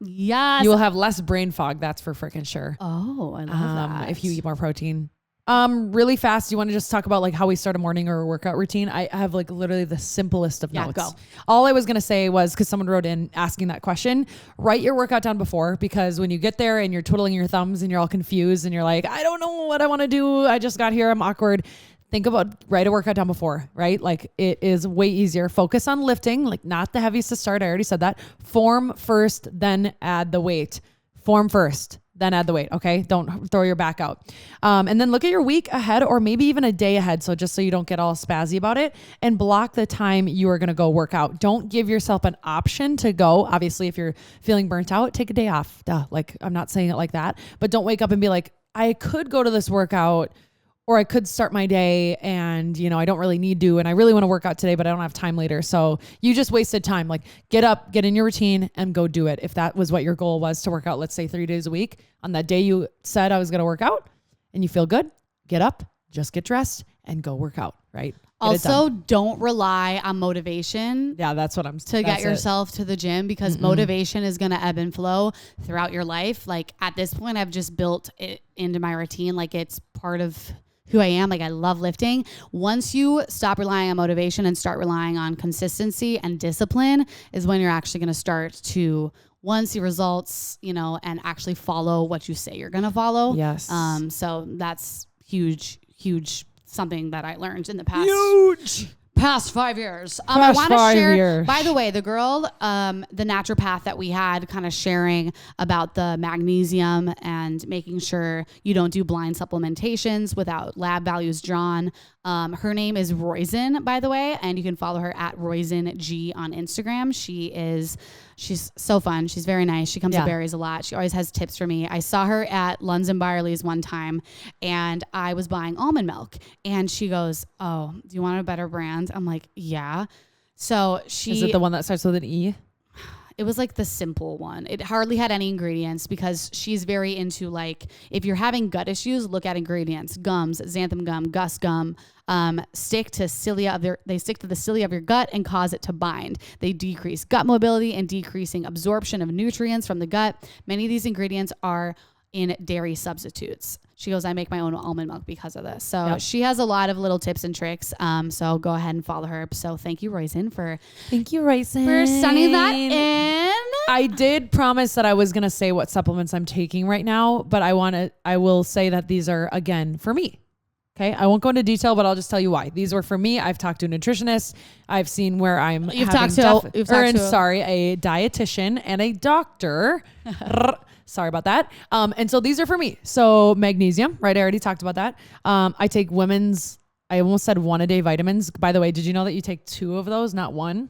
yes. You will have less brain fog. That's for freaking sure. Oh, I love that. If you eat more protein. Really fast, you want to just talk about like how we start a morning or a workout routine? I have like literally the simplest of notes. Go. All I was going to say was, because someone wrote in asking that question, write your workout down before, because when you get there and you're twiddling your thumbs and you're all confused and you're like, I don't know what I want to do. I just got here. I'm awkward. Think about write a workout down before, right? Like it is way easier. Focus on lifting, like not the heaviest to start. I already said that. Form first, then add the weight. Form first, then add the weight. Okay. Don't throw your back out. And then look at your week ahead, or maybe even a day ahead. So just so you don't get all spazzy about it, and block the time you are going to go work out. Don't give yourself an option to go. Obviously, if you're feeling burnt out, take a day off. Duh. Like I'm not saying it like that, but don't wake up and be like, I could go to this workout, or I could start my day and, you know, I don't really need to, and I really want to work out today, but I don't have time later. So you just wasted time. Like get up, get in your routine and go do it. If that was what your goal was to work out, let's say 3 days a week, on that day you said I was going to work out and you feel good, get up, just get dressed and go work out. Right. Also, don't rely on motivation. Yeah, that's what I'm saying. To get yourself to the gym, because motivation is going to ebb and flow throughout your life. Like at this point, I've just built it into my routine. Like it's part of who I am. Like I love lifting. Once you stop relying on motivation and start relying on consistency and discipline is when you're actually going to start to see results, you know, and actually follow what you say you're going to follow. Yes. So that's huge something that I learned in the past 5 years. I want to share, by the way, the girl, the naturopath that we had kind of sharing about the magnesium and making sure you don't do blind supplementations without lab values drawn. Her name is Roisin, by the way, and you can follow her at RoisinG on Instagram. She's so fun. She's very nice. She comes to Barry's a lot. She always has tips for me. I saw her at Lunds and Byerly's one time and I was buying almond milk and she goes, "Oh, do you want a better brand?" I'm like, "Yeah." So Is it the one that starts with an E? It was like the simple one. It hardly had any ingredients because she's very into like, if you're having gut issues, look at ingredients. Gums, xanthan gum, Gus gum, stick to the cilia of your gut and cause it to bind. They decrease gut mobility and decreasing absorption of nutrients from the gut. Many of these ingredients are in dairy substitutes. She goes, "I make my own almond milk because of this." So she has a lot of little tips and tricks. So go ahead and follow her. So thank you, Roisin, for sending that in. I did promise that I was going to say what supplements I'm taking right now, but I will say that these are, again, for me. Okay. I won't go into detail, but I'll just tell you why. These were for me. I've talked to a nutritionist. I've seen where a dietitian and a doctor. Sorry about that. And so these are for me. So magnesium, right? I already talked about that. I take I almost said 1-a-day vitamins. By the way, did you know that you take 2 of those, not 1?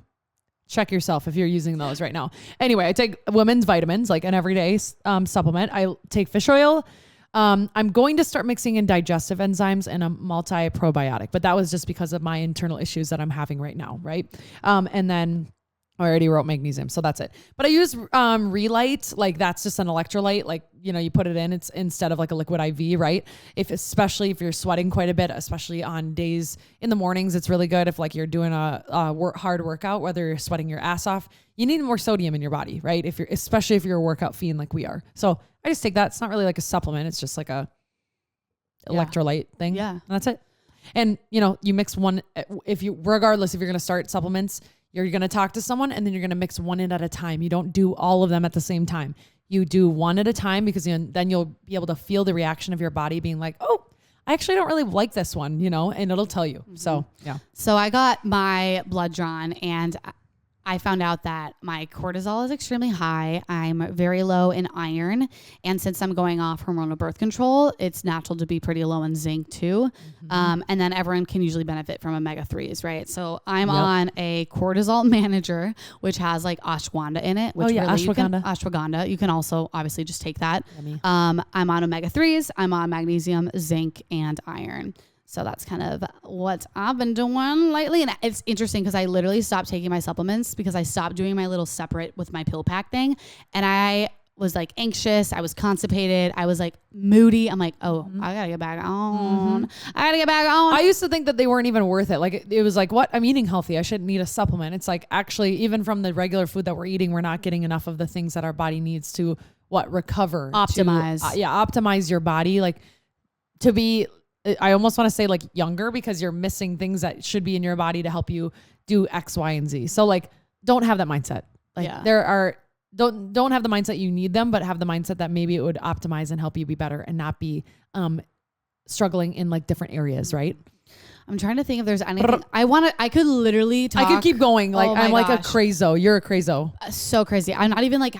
Check yourself if you're using those right now. Anyway, I take women's vitamins, like an everyday supplement. I take fish oil. I'm going to start mixing in digestive enzymes and a multi-probiotic, but that was just because of my internal issues that I'm having right now. Right. And then I already wrote magnesium, so that's it. But I use Relight, like that's just an electrolyte, like, you know, you put it in, it's instead of like a liquid IV, right? Especially if you're sweating quite a bit, especially on days in the mornings, it's really good if like you're doing a hard workout, whether you're sweating your ass off, you need more sodium in your body, right? Especially if you're a workout fiend like we are. So I just take that. It's not really like a supplement. It's just like a electrolyte thing. Yeah. And that's it. And you know, you mix one, regardless if you're going to start supplements, you're going to talk to someone and then you're going to mix one in at a time. You don't do all of them at the same time. You do one at a time because then you'll be able to feel the reaction of your body being like, "Oh, I actually don't really like this one," you know, and it'll tell you. Mm-hmm. So, yeah. So I got my blood drawn and I found out that my cortisol is extremely high. I'm very low in iron. And since I'm going off hormonal birth control, it's natural to be pretty low in zinc too. Mm-hmm. And then everyone can usually benefit from omega-3s, right? So I'm on a cortisol manager, which has like ashwagandha in it. Which ashwagandha. You can also obviously just take that. I'm on omega-3s. I'm on magnesium, zinc, and iron. So that's kind of what I've been doing lately. And it's interesting because I literally stopped taking my supplements because I stopped doing my little separate with my pill pack thing. And I was like anxious. I was constipated. I was like moody. I'm like, "Oh, I got to get back on. I got to get back on." I used to think that they weren't even worth it. Like it was like, what? I'm eating healthy. I shouldn't need a supplement. It's like, actually, even from the regular food that we're eating, we're not getting enough of the things that our body needs to recover. Optimize. Optimize your body. Like to be... I almost want to say like younger because you're missing things that should be in your body to help you do X, Y, and Z. So like, don't have that mindset. Like don't have the mindset you need them, but have the mindset that maybe it would optimize and help you be better and not be struggling in like different areas. Right. I'm trying to think if there's anything I could literally talk. I could keep going. Like I'm like a crazo. You're a crazo. So crazy. I'm not even like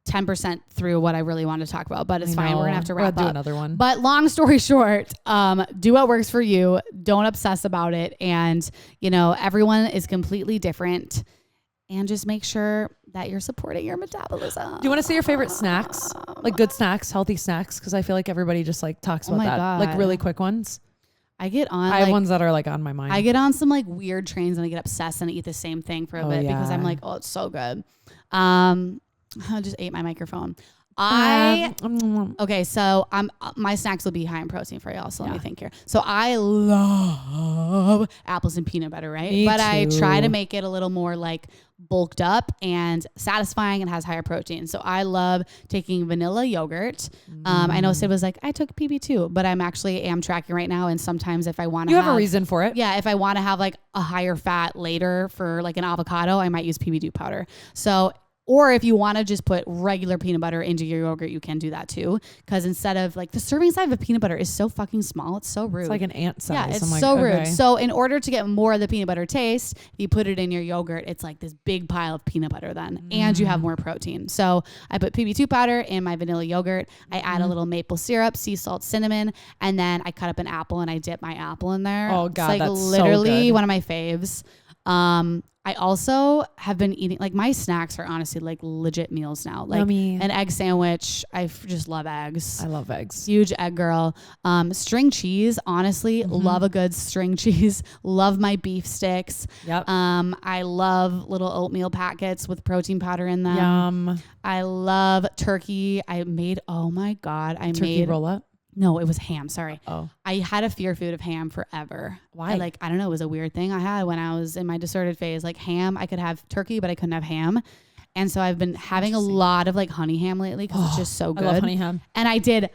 10% through what I really want to talk about, but it's fine. We're gonna have to wrap up. Do another one. But long story short, do what works for you. Don't obsess about it. And you know, everyone is completely different. And just make sure that you're supporting your metabolism. Do you want to say your favorite snacks? Like good snacks, healthy snacks? Because I feel like everybody just like talks about that. God. Like really quick ones. I get on. I have ones that are like on my mind. I get on some like weird trains and I get obsessed and I eat the same thing for a bit because I'm like, oh, it's so good. I just ate my microphone. Okay, so my snacks will be high in protein for y'all. So let me think here. So I love apples and peanut butter, right? Me but too. I try to make it a little more like bulked up and satisfying and has higher protein. So I love taking vanilla yogurt. I know Syd was like, I took PB2, but I'm tracking right now. And sometimes if I want to have a reason for it. Yeah. If I want to have like a higher fat later for like an avocado, I might use PB2 powder. So, or if you want to just put regular peanut butter into your yogurt, you can do that too. Because instead of like the serving size of peanut butter is so fucking small. It's so rude. It's like an ant size. Yeah, it's like, so okay. rude. So in order to get more of the peanut butter taste, if you put it in your yogurt, it's like this big pile of peanut butter then. And you have more protein. So I put PB2 powder in my vanilla yogurt. I add a little maple syrup, sea salt, cinnamon. And then I cut up an apple and I dip my apple in there. Oh God, it's like that's literally so good. one of my faves. I also have been eating, like my snacks are honestly like legit meals now. Like Yummy. an egg sandwich. I just love eggs. I love eggs. Huge egg girl. String cheese, honestly, love a good string cheese. Love my beef sticks. Yep. I love little oatmeal packets with protein powder in them. Yum. I love turkey. Oh my God. Turkey roll up. No, it was ham. Sorry. Oh. I had a fear food of ham forever. Why? I don't know. It was a weird thing I had when I was in my deserted phase. Like ham, I could have turkey, but I couldn't have ham. And so I've been having a lot of like honey ham lately because it's just so good. I love honey ham. And I did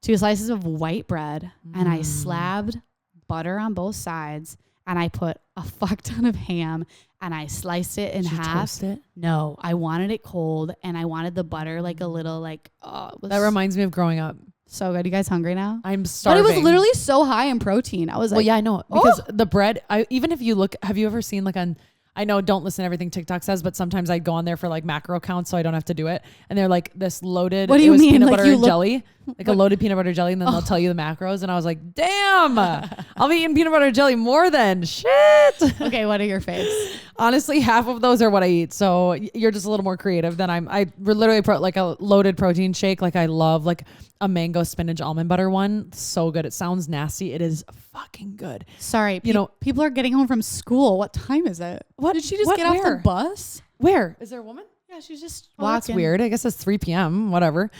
2 slices of white bread and I slabbed butter on both sides and I put a fuck ton of ham and I sliced it in Did half. you toast it? No, I wanted it cold and I wanted the butter like a little like, That reminds me of growing up. So good. You guys hungry now? I'm starving. But it was literally so high in protein. I was like, well, yeah, I know. Because the bread, even if you look, have you ever seen like I know don't listen to everything TikTok says, but sometimes I go on there for like macro counts so I don't have to do it. And they're like this loaded, what do you mean? peanut Like butter you and jelly, like a loaded peanut butter jelly. And then they'll tell you the macros. And I was like, damn, I'll be eating peanut butter jelly more than shit. Okay. What are your faves? Honestly, half of those are what I eat. So you're just a little more creative than I literally put like a loaded protein shake. Like I love like a mango spinach almond butter one. So good. It sounds nasty. It is fucking good. Sorry. People are getting home from school. What time is it? What did she just get off the bus? Where is there a woman? Yeah, she's just Well, that's walking. weird. I guess it's 3 p.m. Whatever.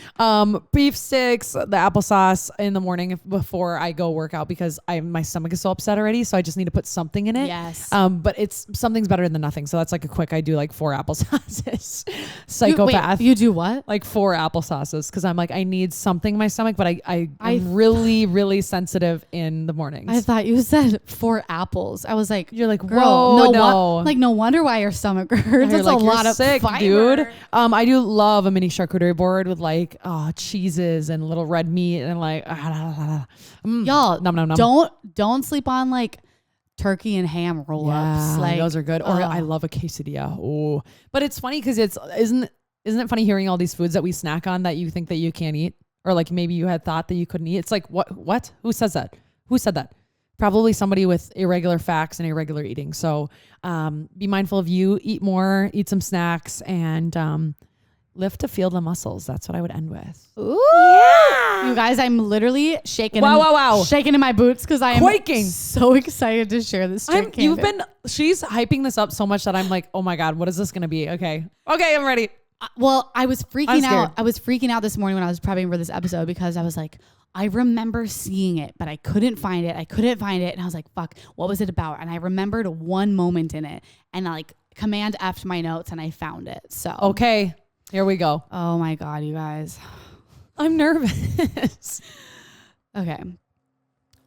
Beef sticks, the applesauce in the morning before I go work out because my stomach is so upset already. So I just need to put something in it. Yes. But something's better than nothing. So that's like I do like 4 applesauces. Psychopath. You do what? Like 4 applesauces because I'm like I need something in my stomach, but I'm really really sensitive in the mornings. I thought you said 4 apples. I was like, You're like, girl, whoa, no. Like no wonder why your stomach hurts. That's like, a lot you're of sick, fiber. dude. I do love a mini charcuterie board with like cheeses and little red meat and like Y'all, nom, nom, nom. Don't sleep on like turkey and ham roll-ups. Like those are good. Or I love a quesadilla. Oh, but it's funny because isn't it funny hearing all these foods that we snack on that you think that you can't eat, or like maybe you had thought that you couldn't eat. It's like what? Who says that? Who said that? Probably somebody with irregular facts and irregular eating. So be mindful of you. Eat more. Eat some snacks and lift to feel the muscles. That's what I would end with. Ooh. Yeah. You guys, I'm literally shaking. Wow. Shaking in my boots because I am quaking. So excited to share this. She's hyping this up so much that I'm like, oh my God, what is this going to be? Okay, I'm ready. Well, I was freaking out. I was freaking out this morning when I was prepping for this episode because I was like, I remember seeing it, but I couldn't find it. And I was like, fuck, what was it about? And I remembered one moment in it and I like Command F'd my notes and I found it. So, okay, here we go. Oh my God, you guys. I'm nervous. Okay.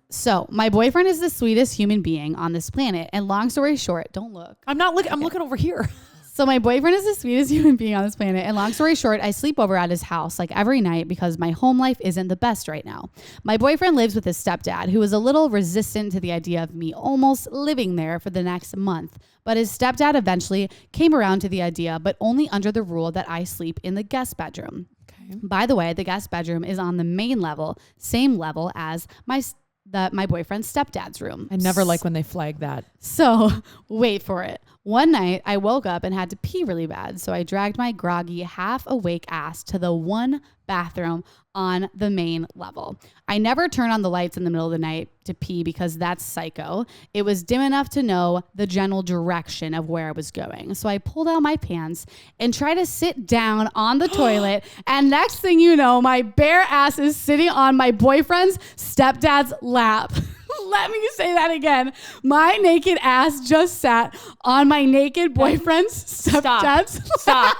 So my boyfriend is the sweetest human being on this planet. And long story short, don't look. I'm not looking. I'm looking over here. So my boyfriend is the sweetest human being on this planet. And long story short, I sleep over at his house like every night because my home life isn't the best right now. My boyfriend lives with his stepdad, who is a little resistant to the idea of me almost living there for the next month. But his stepdad eventually came around to the idea, but only under the rule that I sleep in the guest bedroom. Okay. By the way, the guest bedroom is on the main level, same level as my boyfriend's stepdad's room. I never like when they flag that. So wait for it. One night, I woke up and had to pee really bad, so I dragged my groggy, half-awake ass to the one bathroom on the main level. I never turn on the lights in the middle of the night to pee because that's psycho. It was dim enough to know the general direction of where I was going. So I pulled out my pants and tried to sit down on the toilet, and next thing you know, my bare ass is sitting on my boyfriend's stepdad's lap. Let me say that again. My naked ass just sat on my naked boyfriend's stepdad's lap.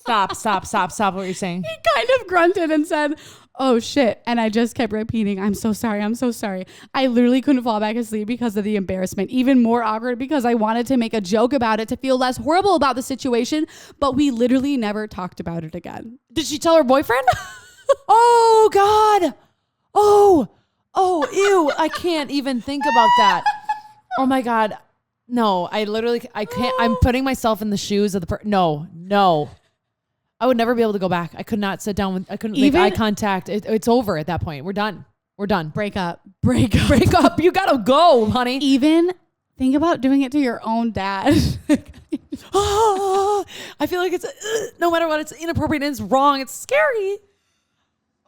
Stop what you're saying. He kind of grunted and said, oh shit. And I just kept repeating, I'm so sorry. I'm so sorry. I literally couldn't fall back asleep because of the embarrassment. Even more awkward because I wanted to make a joke about it to feel less horrible about the situation. But we literally never talked about it again. Did she tell her boyfriend? Oh, God. Oh, ew. I can't even think about that. Oh, my God. No, I can't. I'm putting myself in the shoes of the No. I would never be able to go back. I could not sit down I couldn't make eye contact. It's over at that point. We're done. Break up. You gotta go, honey. Even think about doing it to your own dad. I feel like it's no matter what, it's inappropriate and it's wrong. It's scary.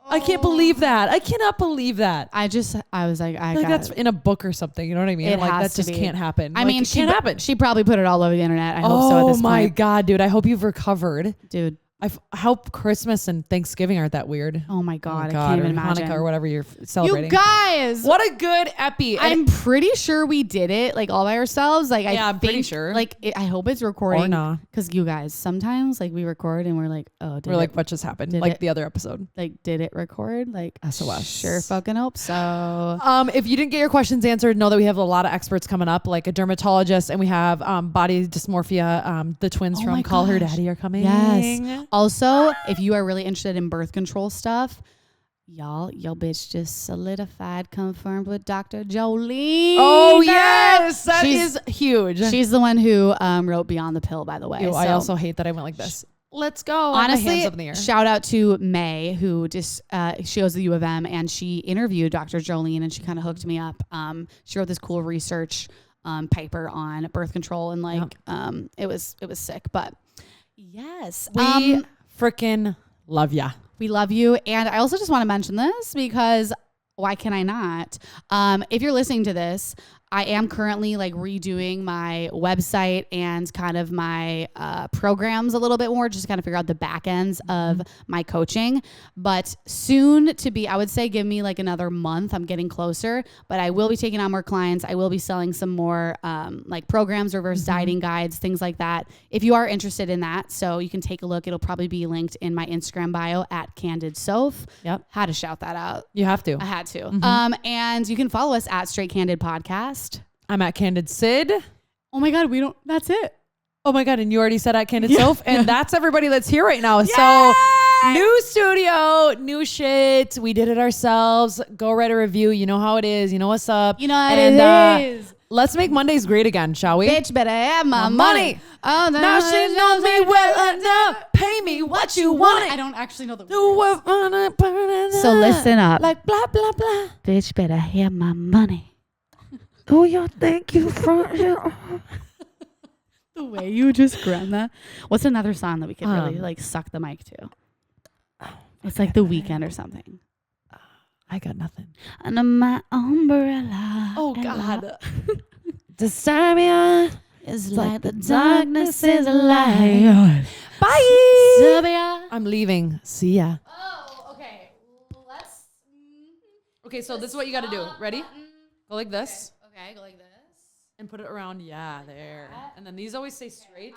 I can't believe that. I cannot believe that. I was like, that's in a book or something. You know what I mean? It has that to just be. can't happen. I mean, it can't happen. She probably put it all over the internet. I hope so at this point. Oh my God, dude. I hope you've recovered. Dude. I hope Christmas and Thanksgiving aren't that weird. Oh my God. I can't even imagine. Hanukkah or whatever you're celebrating. You guys. What a good epi. I'm pretty sure we did it like all by ourselves. Like, I'm pretty sure. Like, I hope it's recording. Or not. Because you guys, sometimes like we record and we're like, oh, what just happened? Like the other episode. Like, did it record? Like, SOS. Sure fucking hope so. If you didn't get your questions answered, know that we have a lot of experts coming up, like a dermatologist, and we have body dysmorphia. The twins from Call Her Daddy are coming. Yes. Also, if you are really interested in birth control stuff, your bitch just solidified, confirmed with Dr. Jolene. Oh, yes. That is huge. She's the one who wrote Beyond the Pill, by the way. I also hate that I went like this. Let's go. Honestly, shout out to May, who just she goes to the U of M, and she interviewed Dr. Jolene, and she kind of hooked me up. She wrote this cool research paper on birth control, and it was sick. But yes, we freaking love ya. We love you. And I also just want to mention this because why can I not? If you're listening to this, I am currently like redoing my website and kind of my programs a little bit more, just to kind of figure out the back ends of my coaching. But soon to be, I would say give me like another month. I'm getting closer, but I will be taking on more clients. I will be selling some more like programs, reverse dieting guides, things like that. If you are interested in that, so you can take a look. It'll probably be linked in my Instagram bio at Candid Soph. Yep. Had to shout that out. You have to. I had to. And you can follow us at Straight Candid Podcast. I'm at Candid Syd. Oh my God, that's it. Oh my God, and you already said at Candid Soph, and that's everybody that's here right now. Yay! So new studio, new shit. We did it ourselves. Go write a review. You know how it is. You know what's up. You know how it is. Let's make Mondays great again, shall we? Bitch better have my money. Oh, now she knows me well enough. Pay me what you want. I don't actually know the words. So listen up. Like blah, blah, blah. Bitch better have my money. Who you think you from? The way you just grunt that. What's another song that we could really like suck the mic to? It's like The Weeknd or something. I got nothing. Under my umbrella. Oh God. Disturbia is like the darkness is a light. Bye. Disturbia. I'm leaving. See ya. Oh, okay. Let's. Okay, so this is what you got to do. Ready? Go like this. Okay, go like this. And put it around. Yeah, there. And then these always stay straight.